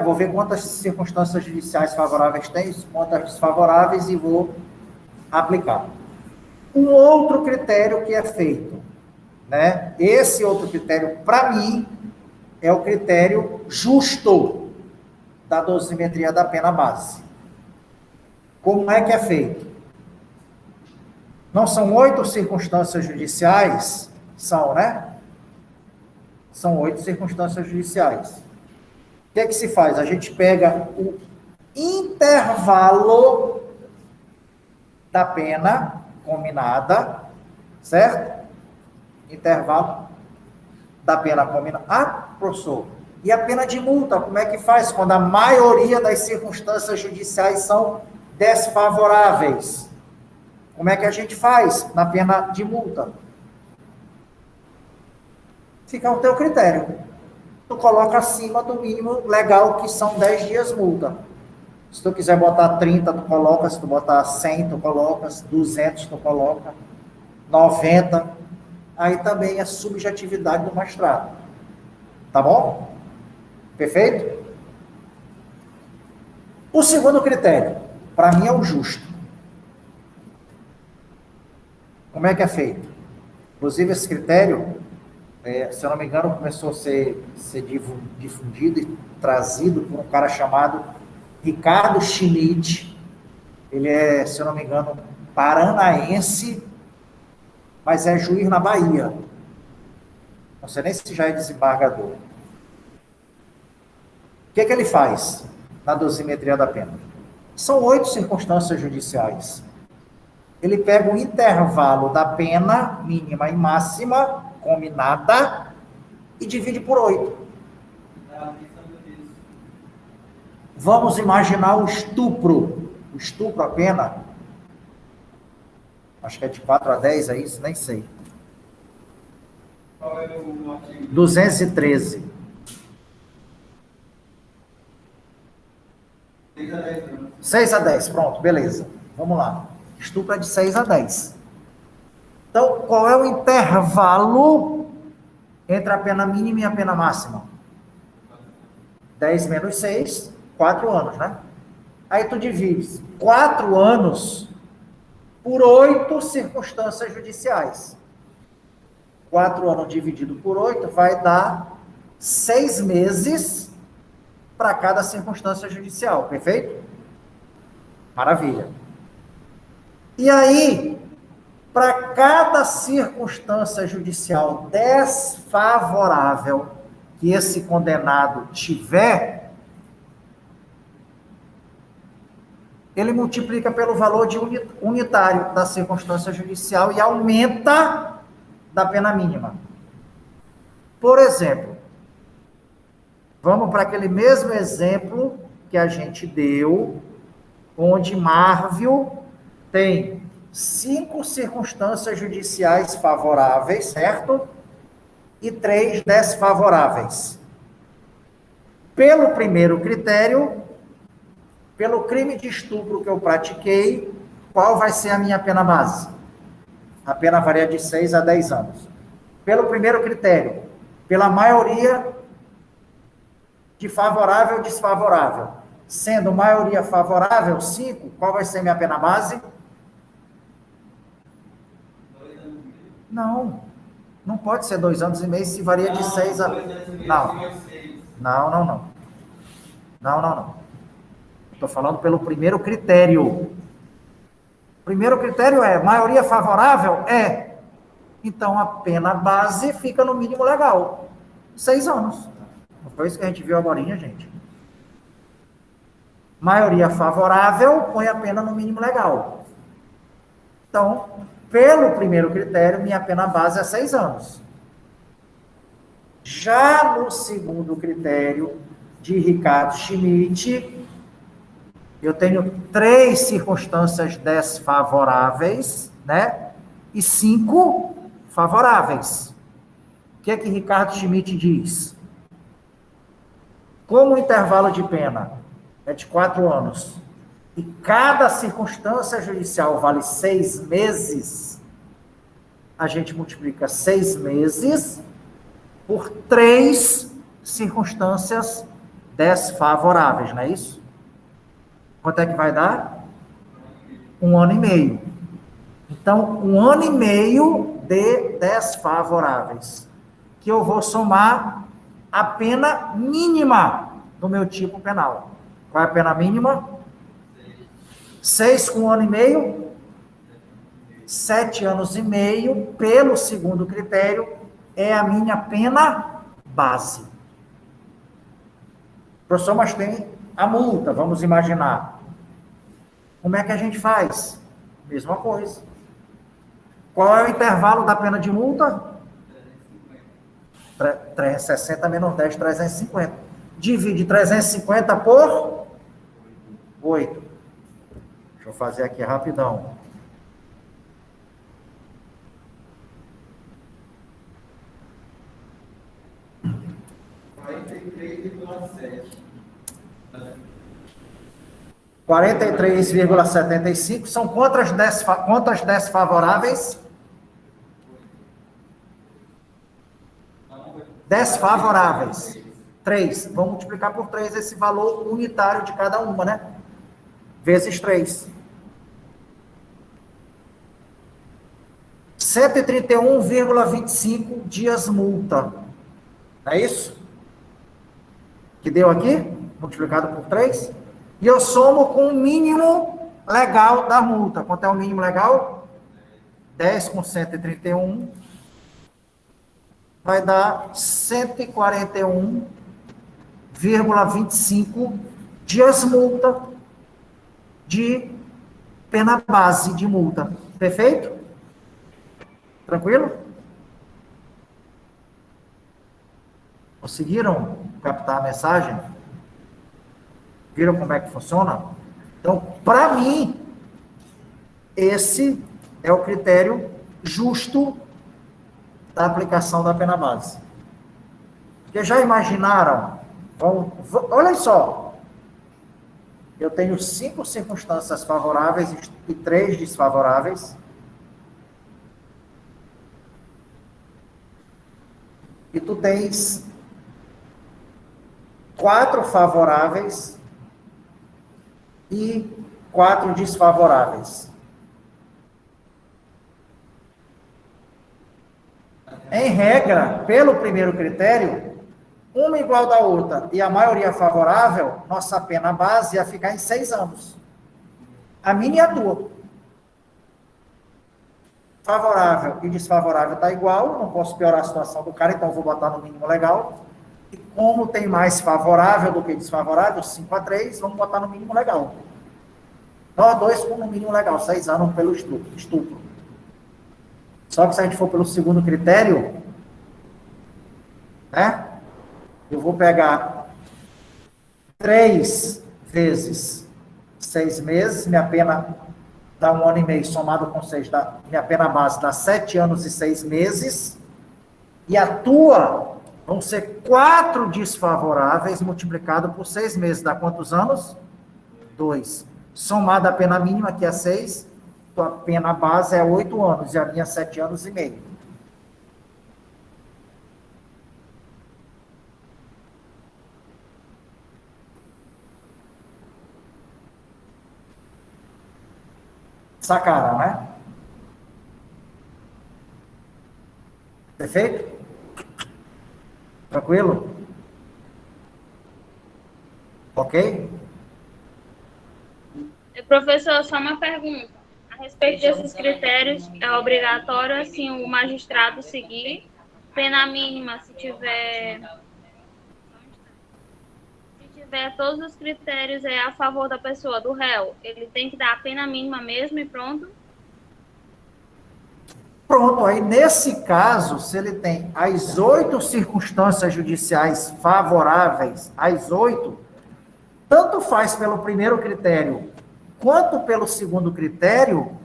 A: Vou ver quantas circunstâncias judiciais favoráveis tem, quantas desfavoráveis e vou aplicar. Um outro critério que é feito, né? Esse outro critério, para mim, é o critério justo da dosimetria da pena base. Como é que é feito? Não são 8 circunstâncias judiciais? São, né? São 8 circunstâncias judiciais. O que é que se faz? A gente pega o intervalo da pena combinada, certo? Intervalo da pena combinada. Ah, professor, e a pena de multa, como é que faz quando a maioria das circunstâncias judiciais são desfavoráveis? Como é que a gente faz na pena de multa? Fica ao teu critério. Tu coloca acima do mínimo legal, que são 10 dias multa. Se tu quiser botar 30, tu coloca. Se tu botar 100, tu coloca. 200, tu coloca. 90. Aí também é subjetividade do magistrado. Tá bom? Perfeito? O segundo critério, para mim, é o justo. Como é que é feito? Inclusive, esse critério, se eu não me engano, começou a ser difundido e trazido por um cara chamado Ricardo Schmidt. Ele é, se eu não me engano, paranaense, mas é juiz na Bahia. Não sei nem se já é desembargador. O que é que ele faz na dosimetria da pena? São 8 circunstâncias judiciais. Ele pega o intervalo da pena, mínima e máxima, combinada, e divide por 8. Vamos imaginar o estupro. O estupro, a pena, acho que é de 4 a 10, é isso? Nem sei.
D: Qual é o artigo?
A: 213.
D: 6 a 10 anos.
A: 6 a 10, pronto, beleza. Vamos lá. Estupro é de 6 a 10. Então, qual é o intervalo entre a pena mínima e a pena máxima? 10 menos 6, 4 anos, né? Aí tu divides 4 anos por 8 circunstâncias judiciais. 4 anos dividido por 8 vai dar 6 meses para cada circunstância judicial, perfeito? Maravilha. E aí, para cada circunstância judicial desfavorável que esse condenado tiver, ele multiplica pelo valor de unitário da circunstância judicial e aumenta da pena mínima. Por exemplo, vamos para aquele mesmo exemplo que a gente deu, onde Marvel tem 5 circunstâncias judiciais favoráveis, certo? E 3 desfavoráveis. Pelo primeiro critério, pelo crime de estupro que eu pratiquei, qual vai ser a minha pena base? A pena varia de 6 a 10 anos. Pelo primeiro critério, pela maioria de favorável e desfavorável. Sendo maioria favorável, 5, qual vai ser minha pena base? Não. Não pode ser 2 anos e meio se varia de 6 a... Não. Não. Estou falando pelo primeiro critério. O primeiro critério é maioria favorável? É. Então, a pena base fica no mínimo legal. 6 anos. Não foi isso que a gente viu agora, gente? Maioria favorável, põe a pena no mínimo legal. Então, pelo primeiro critério, minha pena base é 6 anos. Já no segundo critério, de Ricardo Schmidt, eu tenho 3 circunstâncias desfavoráveis, né? E 5 favoráveis. O que é que Ricardo Schmidt diz? Como o intervalo de pena é de 4 anos, e cada circunstância judicial vale 6 meses, a gente multiplica 6 meses por 3 circunstâncias desfavoráveis, não é isso? Quanto é que vai dar? 1 ano e meio. Então, 1 ano e meio de desfavoráveis, que eu vou somar a pena mínima do meu tipo penal. Qual é a pena mínima? 6 com 1 ano e meio, 7 anos e meio, pelo segundo critério, é a minha pena base. Professor, mas tem a multa, vamos imaginar. Como é que a gente faz? Mesma coisa. Qual é o intervalo da pena de multa? 360 menos 10, 350. Divide 350 por 8. Deixa eu fazer aqui rapidão. 43,75. São quantas desfavoráveis? Desfavoráveis. 3. Vamos multiplicar por 3 esse valor unitário de cada uma, né? Vezes 3. 131,25 dias multa. É isso? Que deu aqui? Multiplicado por 3. E eu somo com o mínimo legal da multa. Quanto é o mínimo legal? 10 com 131. Vai dar 141,25 dias multa de pena base de multa. Perfeito? Tranquilo? Conseguiram captar a mensagem? Viram como é que funciona? Então, para mim, esse é o critério justo da aplicação da pena base. Porque já imaginaram? Olha só. Eu tenho 5 circunstâncias favoráveis e 3 desfavoráveis. E tu tens 4 favoráveis e 4 desfavoráveis. Em regra, pelo primeiro critério, uma igual da outra e a maioria favorável, nossa pena base ia ficar em 6 anos. A minha e a tua. Favorável e desfavorável está igual, não posso piorar a situação do cara, então vou botar no mínimo legal. E como tem mais favorável do que desfavorável, 5-3, vamos botar no mínimo legal. Nós dois com no mínimo legal, 6 anos pelo estupro. Só que se a gente for pelo segundo critério, né? Eu vou pegar 3 vezes 6 meses, minha pena dá 1 ano e meio, somado com 6, minha pena base dá 7 anos e 6 meses, e a tua vão ser 4 desfavoráveis multiplicado por 6 meses, dá quantos anos? 2. Somada a pena mínima, que é 6, tua pena base é 8 anos, e a minha 7 anos e meio. Sacaram, né? Perfeito? Tranquilo? Ok?
E: Professor, só uma pergunta. A respeito desses critérios, é obrigatório, assim, o magistrado seguir pena mínima se tiver todos os critérios a favor da pessoa, do réu. Ele tem que dar a pena mínima mesmo e pronto?
A: Pronto, aí nesse caso, se ele tem as 8 circunstâncias judiciais favoráveis, as 8, tanto faz pelo primeiro critério quanto pelo segundo critério,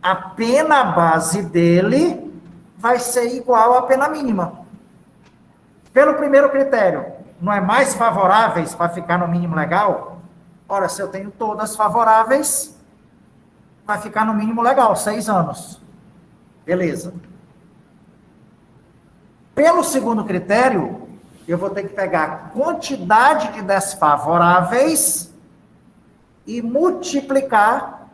A: a pena base dele vai ser igual à pena mínima. Pelo primeiro critério, não é mais favoráveis para ficar no mínimo legal? Ora, se eu tenho todas favoráveis, vai ficar no mínimo legal, 6 anos. Beleza. Pelo segundo critério, eu vou ter que pegar a quantidade de desfavoráveis e multiplicar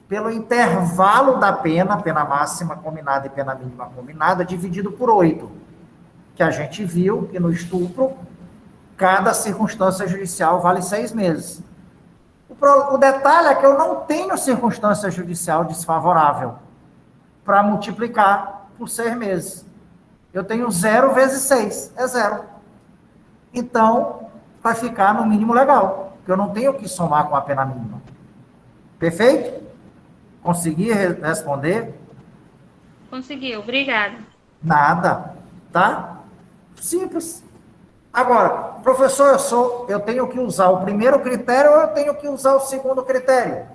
A: pelo intervalo da pena máxima combinada e pena mínima combinada, dividido por 8. Que a gente viu que no estupro, cada circunstância judicial vale 6 meses. O detalhe é que eu não tenho circunstância judicial desfavorável para multiplicar por 6 meses. Eu tenho 0 vezes 6, é 0. Então, vai ficar no mínimo legal, porque eu não tenho que somar com a pena mínima. Perfeito? Consegui responder?
E: Conseguiu, obrigada.
A: Nada, tá? Simples. Agora, professor, eu tenho que usar o primeiro critério ou eu tenho que usar o segundo critério?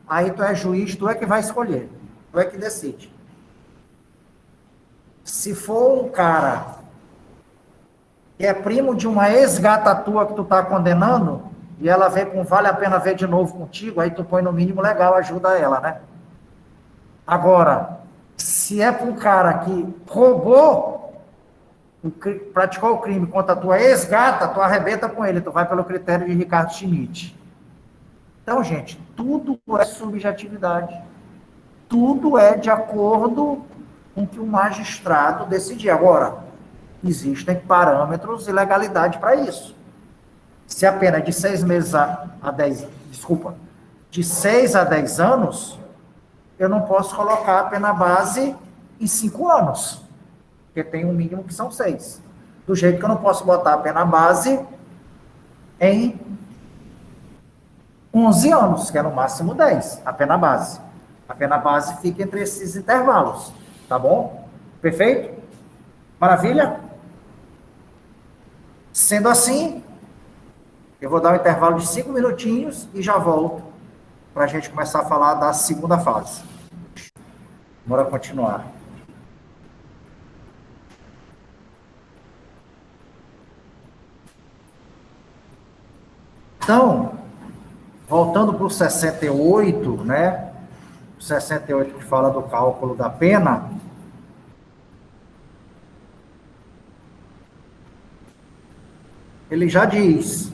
A: Aí tu é juiz, tu é que vai escolher. Tu é que decide. Se for um cara que é primo de uma ex-gata tua que tu tá condenando, e ela vem com vale a pena ver de novo contigo, aí tu põe no mínimo legal, ajuda ela, né? Agora, se é para um cara que roubou, praticou o crime contra a tua ex-gata, tu arrebenta com ele, tu vai pelo critério de Ricardo Schmidt. Então, gente, tudo é subjetividade. Tudo é de acordo com o que o magistrado decidir. Agora, existem parâmetros e legalidade para isso. Se a pena é de 6 meses a 10, desculpa, de 6 a 10 anos, eu não posso colocar a pena base em 5 anos, porque tem um mínimo que são 6. Do jeito que eu não posso botar a pena base em 11 anos, que é no máximo 10, a pena base. A pena base fica entre esses intervalos, tá bom? Perfeito? Maravilha? Sendo assim, eu vou dar um intervalo de 5 minutinhos e já volto para a gente começar a falar da segunda fase. Bora continuar. Então, voltando para o 68, né? O 68 que fala do cálculo da pena. Ele já diz: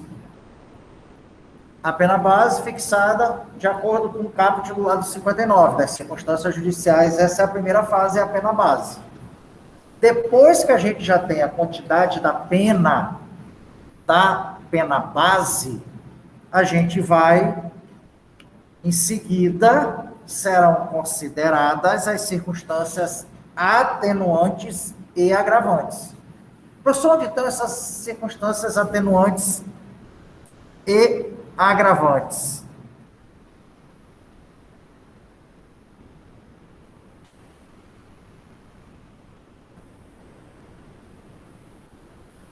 A: a pena base fixada de acordo com o caput do lado 59, das circunstâncias judiciais, essa é a primeira fase, é a pena base. Depois que a gente já tem a quantidade da pena base, a gente vai, em seguida, serão consideradas as circunstâncias atenuantes e agravantes. Professor, onde estão essas circunstâncias atenuantes e agravantes?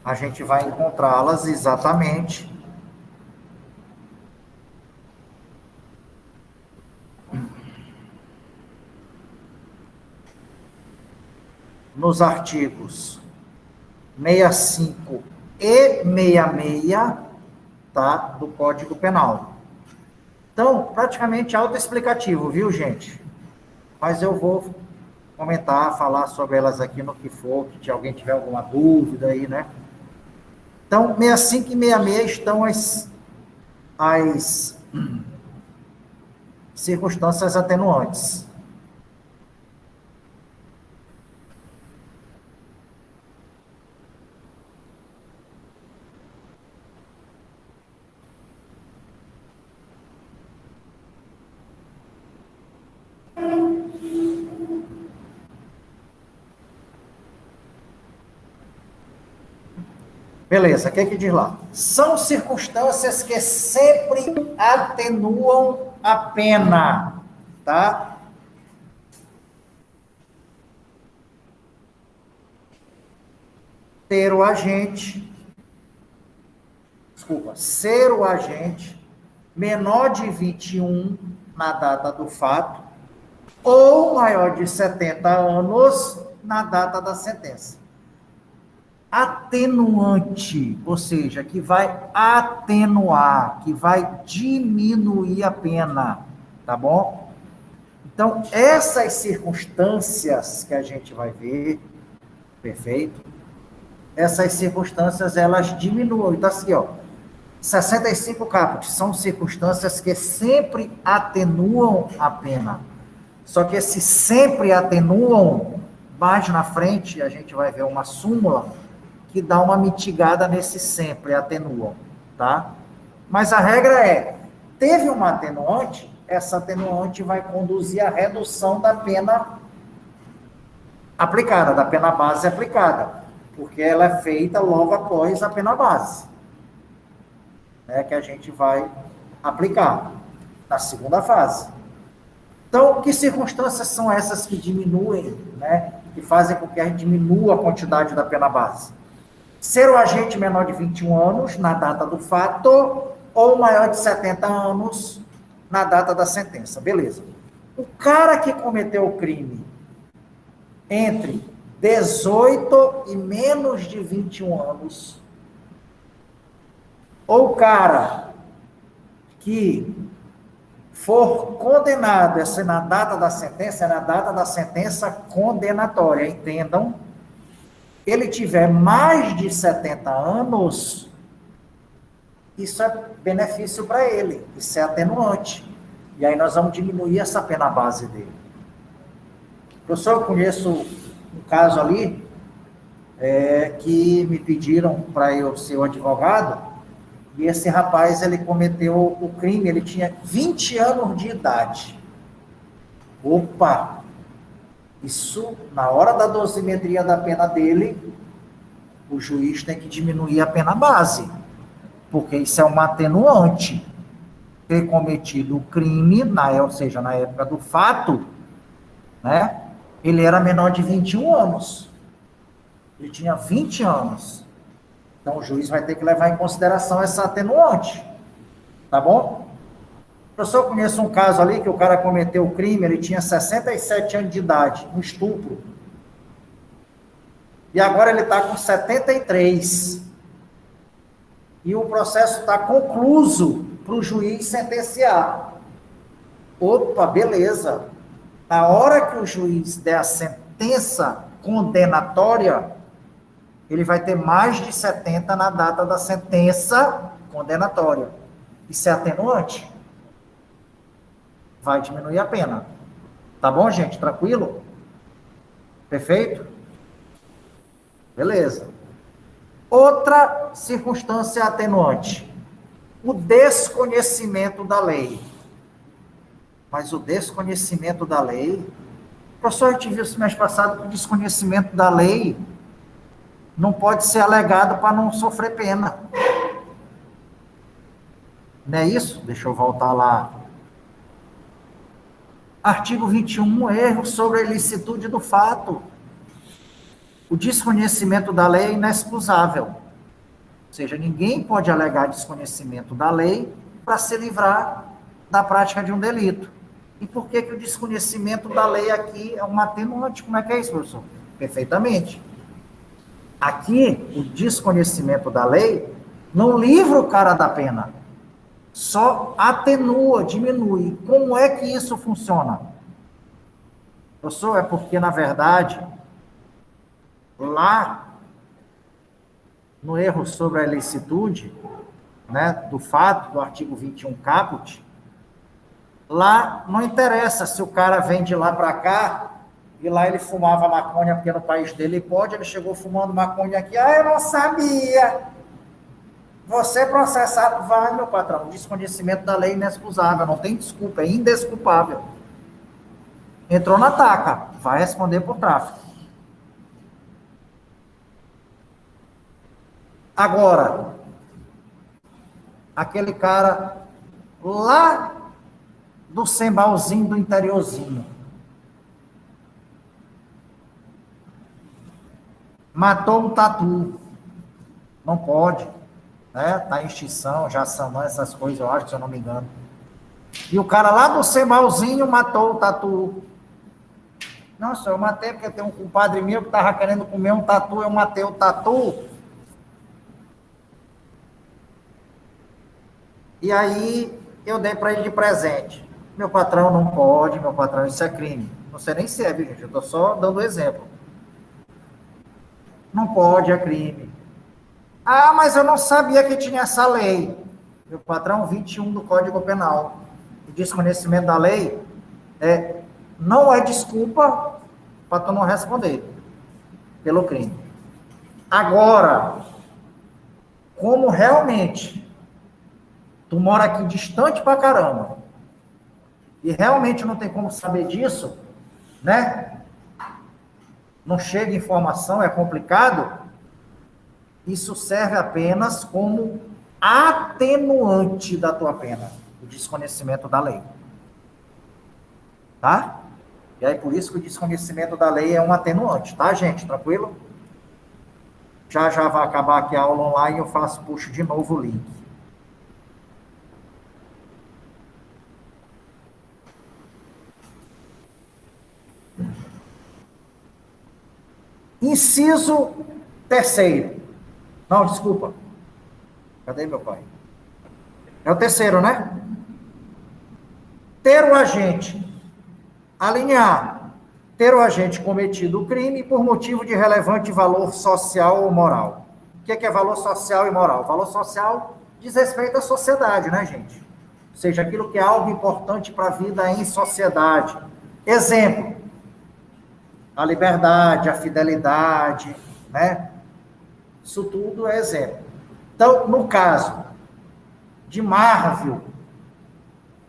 A: A gente vai encontrá-las exatamente nos artigos 65 e 66, tá, do Código Penal. Então, praticamente autoexplicativo, viu, gente? Mas eu vou comentar, falar sobre elas aqui no que for, que se alguém tiver alguma dúvida aí, né? Então, 65 e 66 estão as circunstâncias atenuantes. Beleza, o que é que diz lá? São circunstâncias que sempre atenuam a pena, tá? Ser o agente menor de 21 na data do fato ou maior de 70 anos na data da sentença. Atenuante, ou seja, que vai atenuar, que vai diminuir a pena, tá bom? Então, essas circunstâncias que a gente vai ver, perfeito? Essas circunstâncias, elas diminuem. Então, assim, ó, 65 caput são circunstâncias que sempre atenuam a pena. Só que esse sempre atenuam, mais na frente, a gente vai ver uma súmula que dá uma mitigada nesse sempre atenuam, tá? Mas a regra é, teve uma atenuante, essa atenuante vai conduzir à redução da pena aplicada, da pena base aplicada, porque ela é feita logo após a pena base, né, que a gente vai aplicar na segunda fase. Então, que circunstâncias são essas que diminuem, né, que fazem com que a gente diminua a quantidade da pena base? Ser o agente menor de 21 anos na data do fato ou maior de 70 anos na data da sentença. Beleza. O cara que cometeu o crime entre 18 e menos de 21 anos, ou o cara que for condenado, essa é na data da sentença, é na data da sentença condenatória, entendam, ele tiver mais de 70 anos, isso é benefício para ele, isso é atenuante. E aí nós vamos diminuir essa pena base dele. Professor, eu conheço um caso ali, que me pediram para eu ser o advogado, e esse rapaz, ele cometeu o crime, ele tinha 20 anos de idade. Opa! Isso, na hora da dosimetria da pena dele, o juiz tem que diminuir a pena base, porque isso é uma atenuante. Ter cometido o crime, ou seja, na época do fato, né, ele era menor de 21 anos. Ele tinha 20 anos. Então, o juiz vai ter que levar em consideração essa atenuante. Tá bom? Professor, eu conheço um caso ali que o cara cometeu o crime, ele tinha 67 anos de idade, um estupro. E agora ele está com 73. E o processo está concluso para o juiz sentenciar. Opa, beleza. Na hora que o juiz der a sentença condenatória, ele vai ter mais de 70 na data da sentença condenatória. Isso é atenuante? Vai diminuir a pena. Tá bom, gente? Tranquilo? Perfeito? Beleza. Outra circunstância atenuante. O desconhecimento da lei. Mas o desconhecimento da lei... Professor, eu tive isso mês passado, que o desconhecimento da lei não pode ser alegado para não sofrer pena. Não é isso? Deixa eu voltar lá. Artigo 21, erro sobre a ilicitude do fato. O desconhecimento da lei é inexcusável. Ou seja, ninguém pode alegar desconhecimento da lei para se livrar da prática de um delito. E por que o desconhecimento da lei aqui é um atenuante? Como é que é isso, professor? Perfeitamente. Aqui, o desconhecimento da lei não livra o cara da pena. Só atenua, diminui. Como é que isso funciona? Professor, é porque, na verdade, lá no erro sobre a ilicitude, né, do fato, do artigo 21 caput, lá não interessa se o cara vem de lá para cá, e lá ele fumava maconha, porque no país dele pode, ele chegou fumando maconha aqui, eu não sabia. Você é processado, vai, meu patrão, desconhecimento da lei é inexcusável, não tem desculpa, é indesculpável. Entrou na taca, vai responder por tráfico. Agora, aquele cara lá do Sembalzinho, do interiorzinho, matou um tatu, não pode, né? Tá em extinção, já são essas coisas, eu acho, se eu não me engano. E o cara lá do Sembalzinho matou o tatu. Nossa, eu matei porque tem um compadre meu que tava querendo comer um tatu, eu matei o tatu. E aí, eu dei para ele de presente. Meu patrão não pode, meu patrão, isso é crime. Não sei nem se é, viu, gente? Eu estou só dando exemplo. Não pode, é crime. Ah, mas eu não sabia que tinha essa lei. Meu patrão, 21 do Código Penal. O desconhecimento da lei não é desculpa para tu não responder pelo crime. Agora, como realmente tu mora aqui distante pra caramba, e realmente não tem como saber disso, né? Não chega informação, é complicado. Isso serve apenas como atenuante da tua pena, o desconhecimento da lei. Tá? E aí, por isso que o desconhecimento da lei é um atenuante, tá, gente? Tranquilo? Já vai acabar aqui a aula online, eu puxo de novo o link. Inciso 3º. Não, desculpa. Cadê meu pai? É o 3º, né? Ter o agente, a linha A, ter o agente cometido o crime por motivo de relevante valor social ou moral. O que é valor social e moral? Valor social diz respeito à sociedade, né, gente? Ou seja, aquilo que é algo importante para a vida em sociedade. Exemplo, a liberdade, a fidelidade, né? Isso tudo é exemplo. Então, no caso de Marvel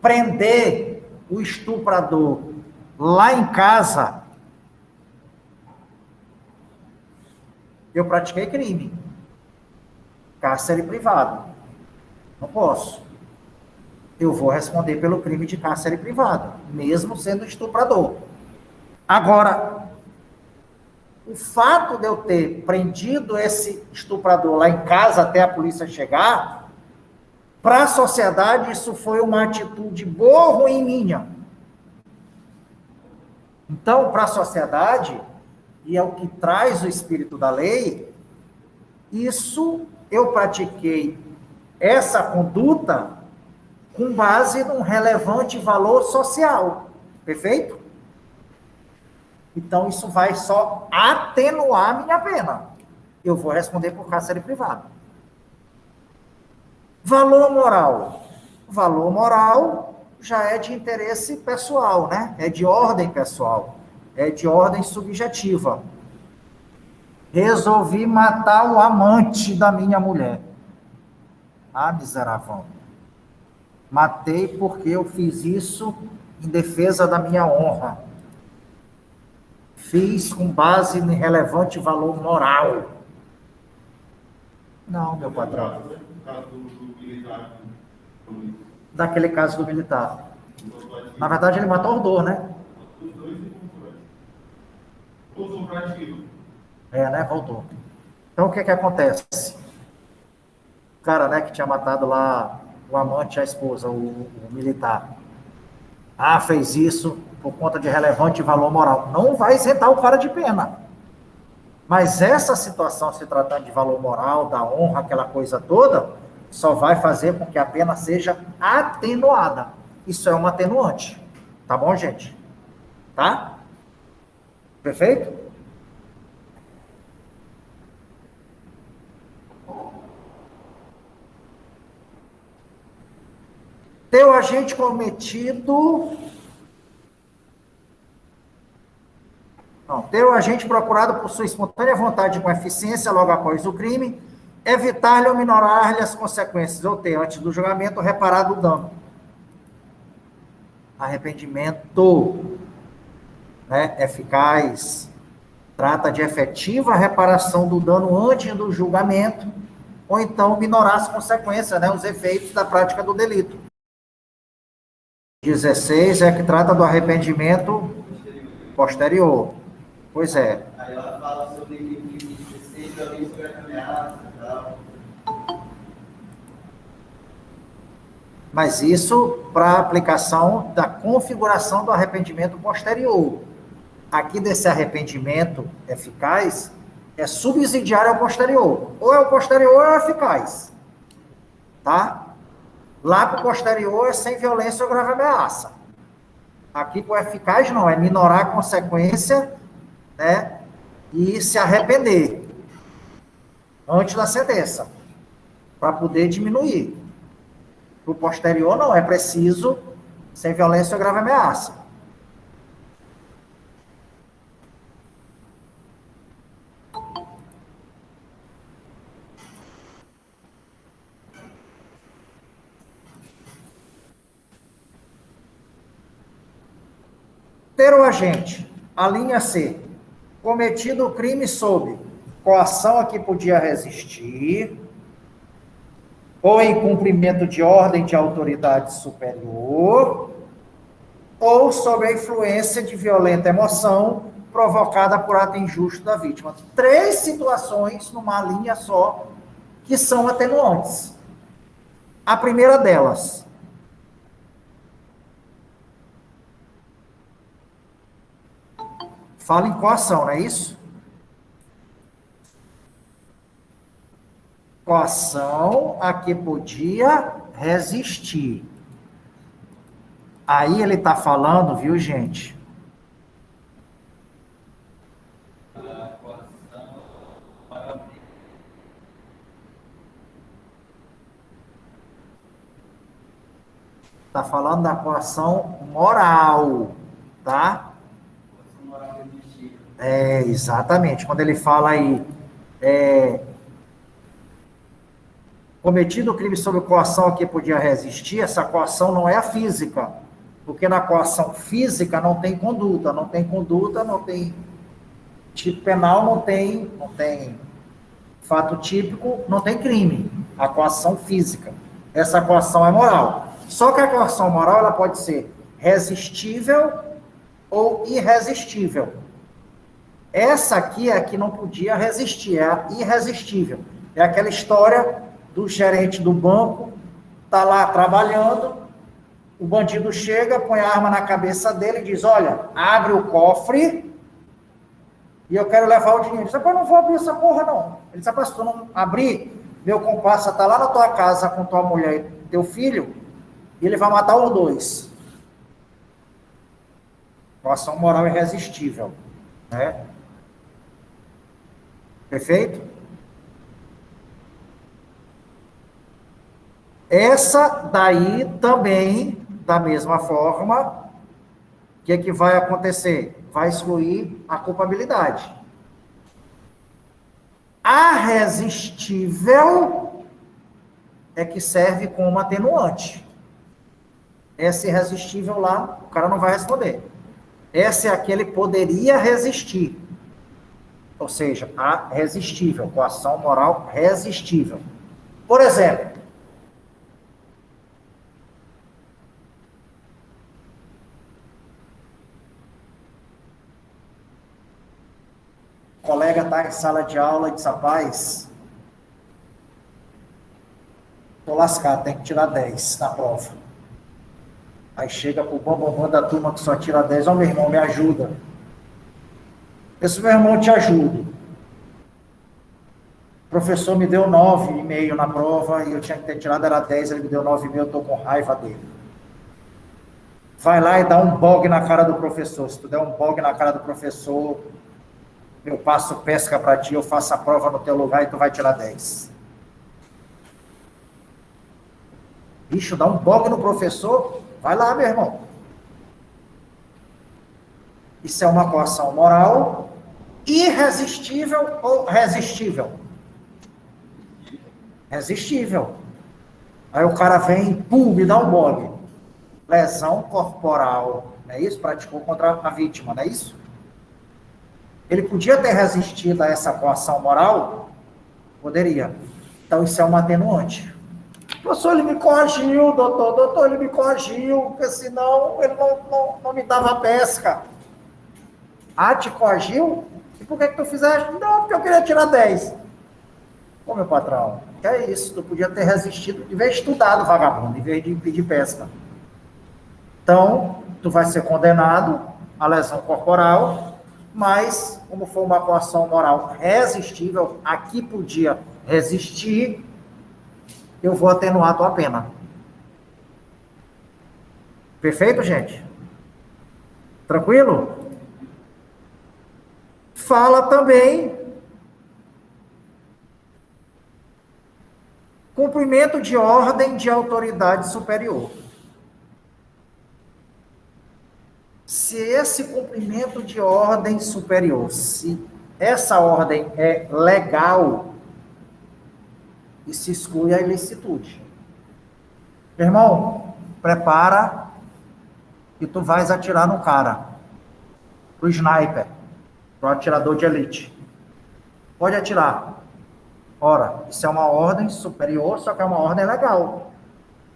A: prender o estuprador lá em casa, eu pratiquei crime. Cárcere privado. Não posso. Eu vou responder pelo crime de cárcere privado, mesmo sendo estuprador. Agora, o fato de eu ter prendido esse estuprador lá em casa até a polícia chegar, para a sociedade isso foi uma atitude boa ou ruim minha. Então, para a sociedade, e é o que traz o espírito da lei, isso eu pratiquei essa conduta com base num relevante valor social. Perfeito? Então, isso vai só atenuar a minha pena. Eu vou responder por cárcere privado. Valor moral. Valor moral já é de interesse pessoal, né? É de ordem pessoal. É de ordem subjetiva. Resolvi matar o amante da minha mulher. Ah, miserável. Matei porque eu fiz isso em defesa da minha honra. Fiz com base em relevante valor moral. Não, meu patrão. Daquele caso do militar. Na verdade, ele matou os dois, né? É, né? Voltou. Então, o que acontece? O cara, né, que tinha matado lá o amante e a esposa, o militar. Ah, fez isso por conta de relevante valor moral. Não vai isentar o cara de pena. Mas essa situação, se tratando de valor moral, da honra, aquela coisa toda, só vai fazer com que a pena seja atenuada. Isso é uma atenuante. Tá bom, gente? Tá? Perfeito? Ter o agente cometido... Não, ter o agente procurado por sua espontânea vontade com eficiência logo após o crime, evitar-lhe ou minorar-lhe as consequências, ou ter, antes do julgamento, reparado o dano. Arrependimento, né, eficaz, trata de efetiva reparação do dano antes do julgamento, ou então minorar as consequências, né, os efeitos da prática do delito. 16 é que trata do arrependimento posterior. Pois é.
D: Aí ela fala sobre limite 16, violência sobre a ameaça e tal.
A: Mas isso para aplicação da configuração do arrependimento posterior. Aqui desse arrependimento eficaz, é subsidiário ao posterior. Ou é o posterior ou é o eficaz. Tá? Lá para o posterior é sem violência ou grave ameaça. Aqui para o eficaz não, é minorar a consequência, né, e se arrepender antes da sentença, para poder diminuir. Para o posterior não, é preciso sem violência ou grave ameaça. Ter o agente, a linha C, cometido o crime sob coação a que podia resistir, ou em cumprimento de ordem de autoridade superior, ou sob a influência de violenta emoção provocada por ato injusto da vítima. 3 situações numa linha só que são atenuantes. A primeira delas, fala em coação, não é isso? Coação a que podia resistir. Aí ele está falando, viu, gente? Está falando da coação moral, tá? Exatamente. Quando ele fala aí, cometido o crime sob coação a que podia resistir, essa coação não é a física, porque na coação física não tem conduta, não tem tipo penal, não tem fato típico, não tem crime. A coação física. Essa coação é moral. Só que a coação moral, ela pode ser resistível ou irresistível. Essa aqui é a que não podia resistir, é a irresistível. É aquela história do gerente do banco, tá lá trabalhando, o bandido chega, põe a arma na cabeça dele e diz, olha, abre o cofre e eu quero levar o dinheiro. Ele disse, eu não vou abrir essa porra, não. Ele disse, se tu não abrir, meu comparsa tá lá na tua casa com tua mulher e teu filho, e ele vai matar os dois. Coação moral irresistível, né? Perfeito? Essa daí também, da mesma forma, o que é que vai acontecer? Vai excluir a culpabilidade. A resistível é que serve como atenuante. Essa irresistível lá, o cara não vai responder. Essa é a que ele poderia resistir. Ou seja, a resistível, coação moral resistível. Por exemplo, o colega está em sala de aula e diz, rapaz, estou lascado, tem que tirar 10 na prova. Aí chega pro bambambam da turma que só tira 10, ó, meu irmão, me ajuda. Esse meu irmão te ajuda. O professor me deu 9,5 na prova e eu tinha que ter tirado, era 10, ele me deu 9,5, eu estou com raiva dele. Vai lá e dá um bog na cara do professor. Se tu der um bog na cara do professor, eu passo pesca para ti, eu faço a prova no teu lugar e tu vai tirar 10. Bicho, dá um bog no professor, vai lá, meu irmão. Isso é uma coação moral irresistível ou resistível? Resistível. Aí o cara vem, pum, me dá um bog. Lesão corporal, não é isso? Praticou contra a vítima, não é isso? Ele podia ter resistido a essa coação moral? Poderia. Então isso é uma atenuante. Professor, ele me corrigiu, doutor, ele me corrigiu, porque senão ele não me dava pesca. Ah, te corrigiu? E por que tu fizeste? Não, porque eu queria tirar 10. Ô, meu patrão, que é isso? Tu podia ter resistido, de vez estudado, vagabundo, em vez de pedir pesca. Então, tu vai ser condenado à lesão corporal, mas, como for uma coação moral resistível, aqui podia resistir, eu vou atenuar a tua pena. Perfeito, gente? Tranquilo? Fala também cumprimento de ordem de autoridade superior. Se esse cumprimento de ordem superior, se essa ordem é legal, e se exclui a ilicitude. Meu irmão, prepara que tu vais atirar no cara, pro sniper, pro atirador de elite. Pode atirar. Ora, isso é uma ordem superior, só que é uma ordem legal.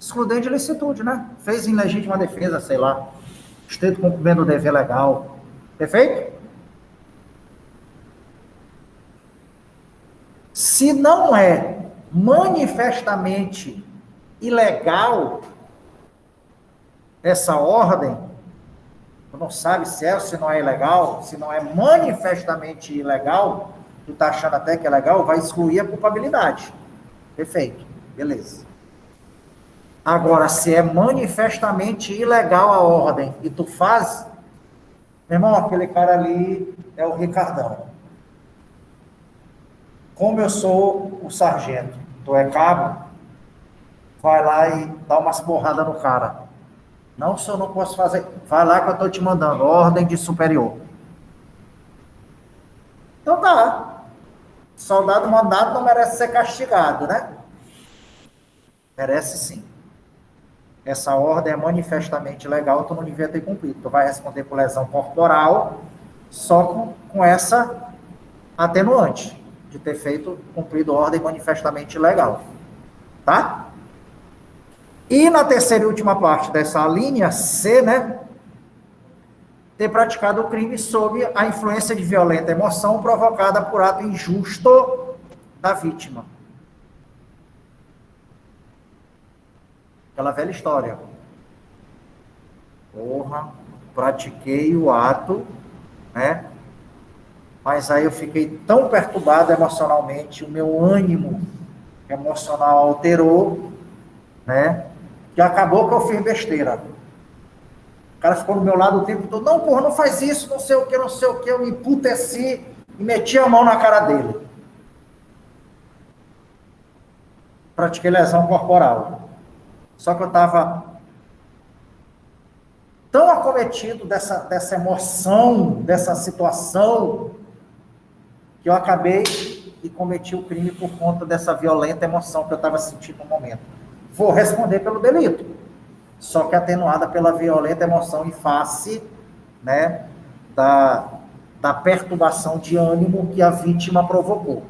A: Excludente de ilicitude, né? Fez em legítima defesa, sei lá. Estrito cumprimento do dever legal. Perfeito? Se não é manifestamente ilegal essa ordem, tu não sabe se é ou se não é ilegal, se não é manifestamente ilegal, tu tá achando até que é legal, vai excluir a culpabilidade. Perfeito, beleza. Agora, se é manifestamente ilegal a ordem e tu faz, meu irmão, aquele cara ali é o Ricardão. Como eu sou o sargento, tu é cabo, vai lá e dá umas porradas no cara. Não, senhor, não posso fazer. Vai lá que eu estou te mandando, ordem de superior. Então tá. Soldado mandado não merece ser castigado, né? Merece sim. Essa ordem é manifestamente legal, tu não devia ter cumprido. Tu vai responder por lesão corporal só com essa atenuante de ter cumprido ordem manifestamente legal. Tá? E na terceira e última parte dessa linha C, né? Ter praticado o crime sob a influência de violenta emoção provocada por ato injusto da vítima. Aquela velha história. Porra, pratiquei o ato, né? Mas aí eu fiquei tão perturbado emocionalmente, o meu ânimo emocional alterou, né? Que acabou que eu fiz besteira. O cara ficou do meu lado o tempo todo, não, porra, não faz isso, não sei o que, eu me emputeci e meti a mão na cara dele. Pratiquei lesão corporal. Só que eu estava tão acometido dessa emoção, dessa situação, que eu acabei e cometi o crime por conta dessa violenta emoção que eu estava sentindo no momento. Vou responder pelo delito, só que atenuada pela violenta emoção em face, né, da perturbação de ânimo que a vítima provocou.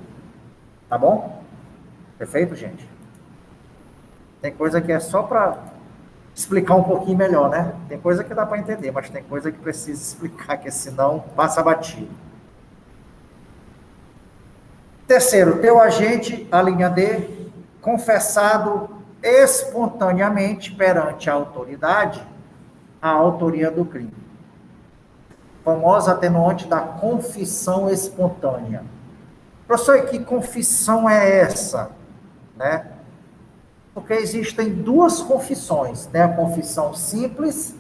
A: Tá bom? Perfeito, gente? Tem coisa que é só para explicar um pouquinho melhor, né? Tem coisa que dá para entender, mas tem coisa que precisa explicar, que senão passa batido. Terceiro, teu agente, a linha D, confessado espontaneamente perante a autoridade a autoria do crime. Famosa atenuante da confissão espontânea. Professor, e que confissão é essa? Né? Porque existem duas confissões, né? A confissão simples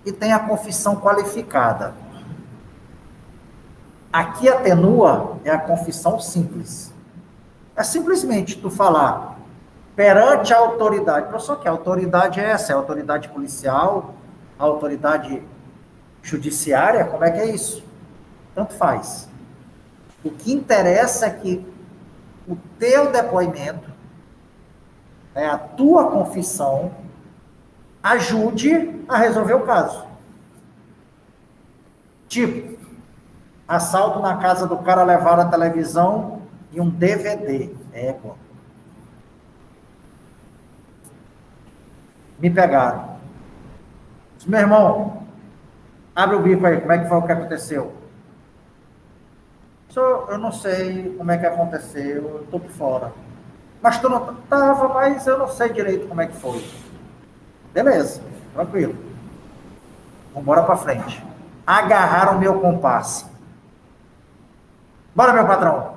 A: e tem a confissão qualificada. Aqui atenua é a confissão simples. É simplesmente tu falar perante a autoridade. Professor, que autoridade é essa? É a autoridade policial? A autoridade judiciária? Como é que é isso? Tanto faz. O que interessa é que o teu depoimento, a tua confissão, ajude a resolver o caso. Tipo, assalto na casa do cara, levaram a televisão e um DVD. Me pegaram. Disse, meu irmão, abre o bico aí, como é que foi o que aconteceu? Eu não sei como é que aconteceu, eu estou por fora. Mas tu não estava, mas eu não sei direito como é que foi. Beleza, tranquilo. Vamos embora para frente. Agarraram meu compasse. Bora, meu patrão.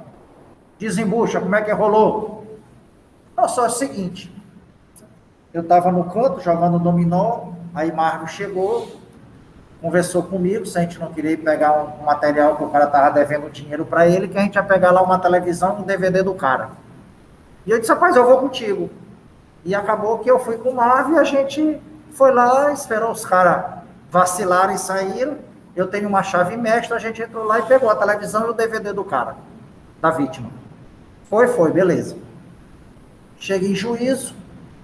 A: Desembucha, como é que rolou? Não, só é o seguinte. Eu estava no canto, jogando dominó, aí Marco chegou, conversou comigo, se a gente não queria pegar um material que o cara estava devendo dinheiro para ele, que a gente ia pegar lá uma televisão e um DVD do cara. E eu disse, rapaz, eu vou contigo. E acabou que eu fui com o Marco e a gente foi lá, esperou os caras vacilarem e saíram. Eu tenho uma chave mestra, a gente entrou lá e pegou a televisão e o DVD do cara, da vítima. Foi, beleza. Cheguei em juízo,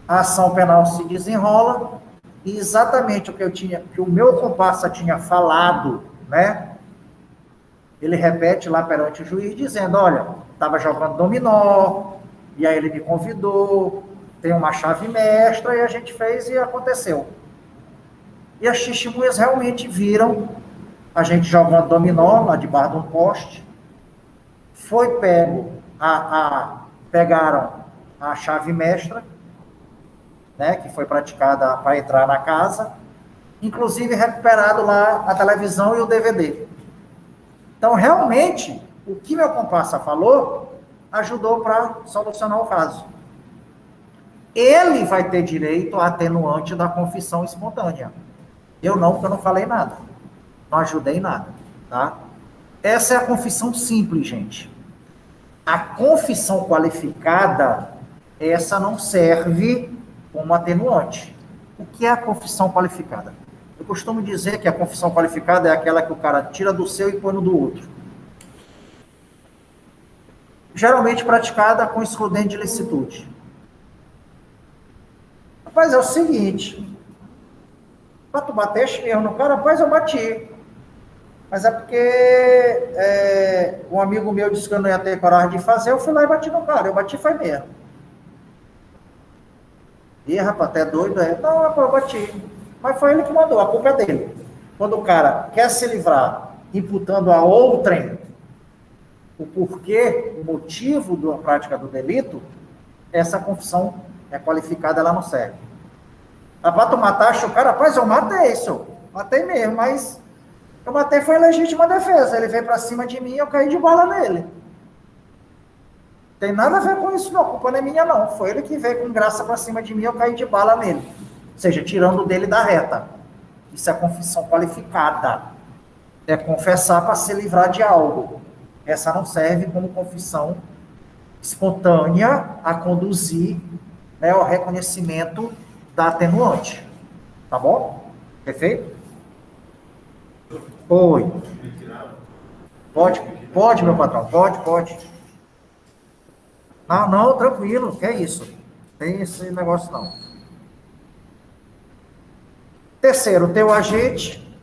A: a ação penal se desenrola, e exatamente o que o meu comparsa tinha falado, né? Ele repete lá perante o juiz, dizendo, olha, estava jogando dominó, e aí ele me convidou, tem uma chave mestra, e a gente fez e aconteceu. E as testemunhas realmente viram a gente jogando dominó lá debaixo de um poste, foi pego, pegaram a chave mestra, né, que foi praticada para entrar na casa, inclusive recuperado lá a televisão e o DVD. Então, realmente, o que meu comparsa falou ajudou para solucionar o caso. ele vai ter direito à atenuante da confissão espontânea. Eu não, porque eu não falei nada. Não ajudei em nada, tá? Essa é a confissão simples, gente. A confissão qualificada, essa não serve como atenuante. O que é a confissão qualificada? Eu costumo dizer que a confissão qualificada é aquela que o cara tira do seu e põe no do outro. Geralmente praticada com excludente de licitude. Rapaz, é o seguinte, para tu bater mesmo no cara, rapaz, eu bati. Mas é porque um amigo meu disse que eu não ia ter coragem de fazer, eu fui lá e bati no cara. Eu bati, foi mesmo. Ih, rapaz, até doido, é? Não, rapaz, eu bati. Mas foi ele que mandou, a culpa é dele. Quando o cara quer se livrar, imputando a outrem o porquê, o motivo da prática do delito, essa confissão é qualificada, ela não serve. Rapaz, tu mataste o cara? Rapaz, eu matei, senhor. Matei mesmo, mas eu matei foi em legítima defesa. Ele veio pra cima de mim e eu caí de bala nele. Tem nada a ver com isso, não. A culpa não é minha, não. Foi ele que veio com graça pra cima de mim e eu caí de bala nele. Ou seja, tirando dele da reta. Isso é confissão qualificada. É confessar para se livrar de algo. Essa não serve como confissão espontânea a conduzir, né, ao reconhecimento da atenuante. Tá bom? Perfeito? Oi. Pode, meu patrão. Pode. Não, tranquilo. Que é isso? Tem esse negócio não. Terceiro, teu agente,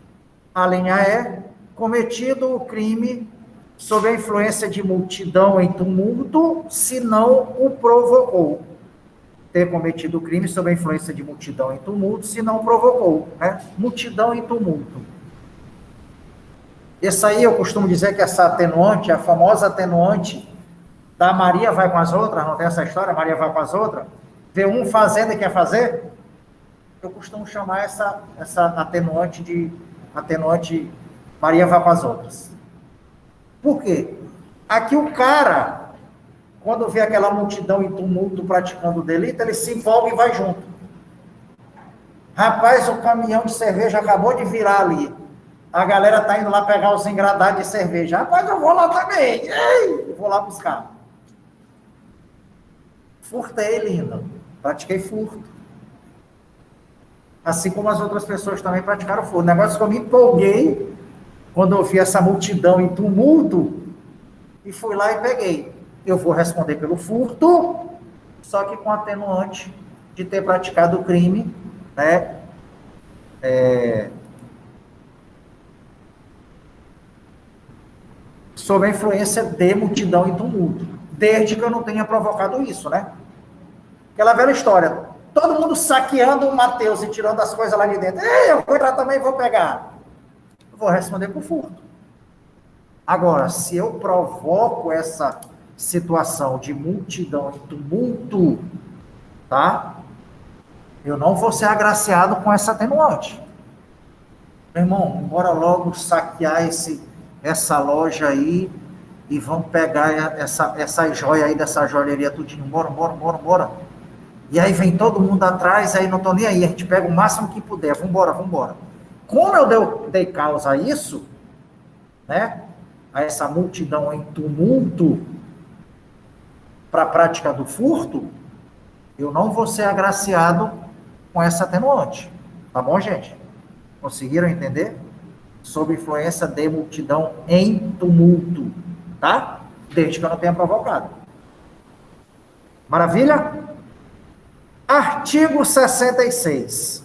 A: a linha E, cometido o crime sob a influência de multidão em tumulto, se não o provocou. Ter cometido o crime sob a influência de multidão em tumulto, se não o provocou. Né? Multidão em tumulto. Essa aí eu costumo dizer que essa atenuante, a famosa atenuante da Maria vai com as outras, não tem essa história? Maria vai com as outras? Vê um fazendo e quer fazer? Eu costumo chamar essa atenuante de atenuante Maria vai com as outras. Por quê? Aqui o cara, quando vê aquela multidão em tumulto praticando o delito, ele se envolve e vai junto. Rapaz, o caminhão de cerveja acabou de virar ali. A galera tá indo lá pegar os engradados de cerveja. Rapaz, eu vou lá também. Eu vou lá buscar. Furtei, lindo. Pratiquei furto. Assim como as outras pessoas também praticaram furto. O negócio que eu me empolguei quando eu vi essa multidão em tumulto e fui lá e peguei. Eu vou responder pelo furto, só que com atenuante de ter praticado o crime, né? Sob a influência de multidão em tumulto. Desde que eu não tenha provocado isso, né? Aquela velha história. Todo mundo saqueando o Mateus e tirando as coisas lá de dentro. Ei, eu vou entrar também e vou pegar. Eu vou responder por furto. Agora, se eu provoco essa situação de multidão e tumulto, tá? Eu não vou ser agraciado com essa atenuante. Meu irmão, bora logo saquear essa loja aí e vamos pegar essa joia aí dessa joalheria tudinho. Bora. E aí vem todo mundo atrás, aí não tô nem aí, a gente pega o máximo que puder, vambora. Como eu dei causa a isso, né, a essa multidão em tumulto para a prática do furto, eu não vou ser agraciado com essa atenuante. Tá bom, gente? Conseguiram entender? Sob influência de multidão em tumulto, tá? Desde que eu não tenha provocado. Maravilha? Artigo 66.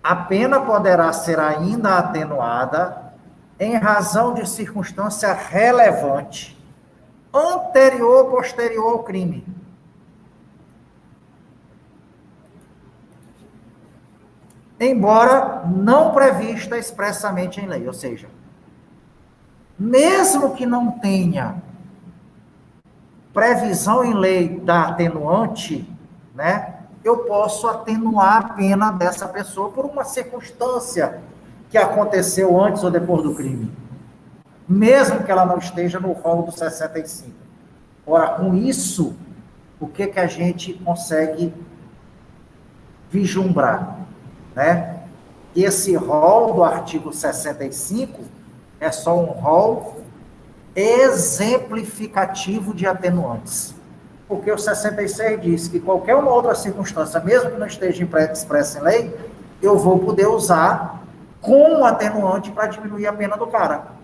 A: A pena poderá ser ainda atenuada em razão de circunstância relevante, anterior ou posterior ao crime. Embora não prevista expressamente em lei. Ou seja, mesmo que não tenha previsão em lei da atenuante, né, eu posso atenuar a pena dessa pessoa por uma circunstância que aconteceu antes ou depois do crime, mesmo que ela não esteja no rol do 65. Ora, com isso, o que que a gente consegue vislumbrar, né? E esse rol do artigo 65 é só um rol exemplificativo de atenuantes. Porque o 66 diz que qualquer uma outra circunstância, mesmo que não esteja expressa em lei, eu vou poder usar como atenuante para diminuir a pena do cara.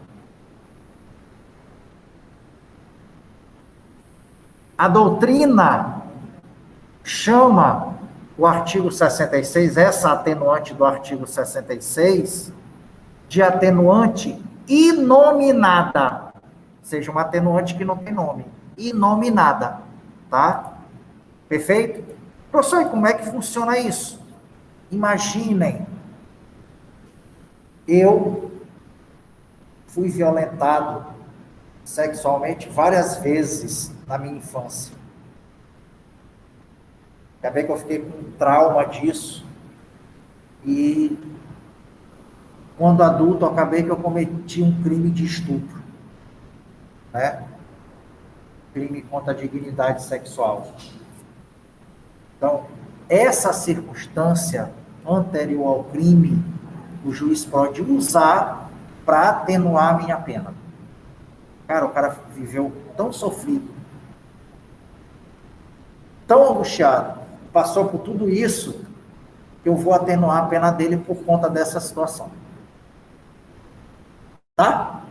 A: A doutrina chama o artigo 66, essa atenuante do artigo 66, de atenuante inominada. Ou seja, uma atenuante que não tem nome. Inominada. Tá? Perfeito? Professor, e como é que funciona isso? Imaginem, eu fui violentado sexualmente várias vezes na minha infância. Acabei que eu fiquei com trauma disso. E quando adulto, acabei que eu cometi um crime de estupro. Né? Crime contra a dignidade sexual. Então, essa circunstância anterior ao crime, o juiz pode usar para atenuar a minha pena. Cara, o cara viveu tão sofrido, tão angustiado, passou por tudo isso, eu vou atenuar a pena dele por conta dessa situação. Tá?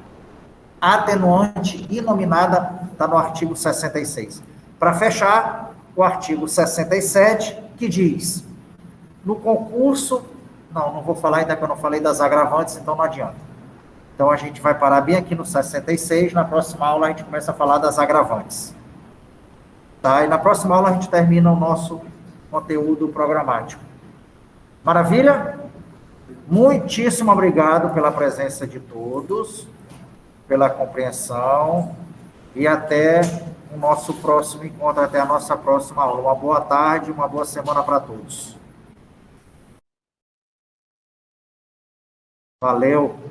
A: Atenuante inominada está no artigo 66. Para fechar, o artigo 67, que diz, no concurso, não vou falar ainda que eu não falei das agravantes, então não adianta. Então a gente vai parar bem aqui no 66, na próxima aula a gente começa a falar das agravantes. Tá? E na próxima aula a gente termina o nosso conteúdo programático. Maravilha? Muitíssimo obrigado pela presença de todos, pela compreensão, e até o nosso próximo encontro, até a nossa próxima aula. Uma boa tarde, uma boa semana para todos. Valeu!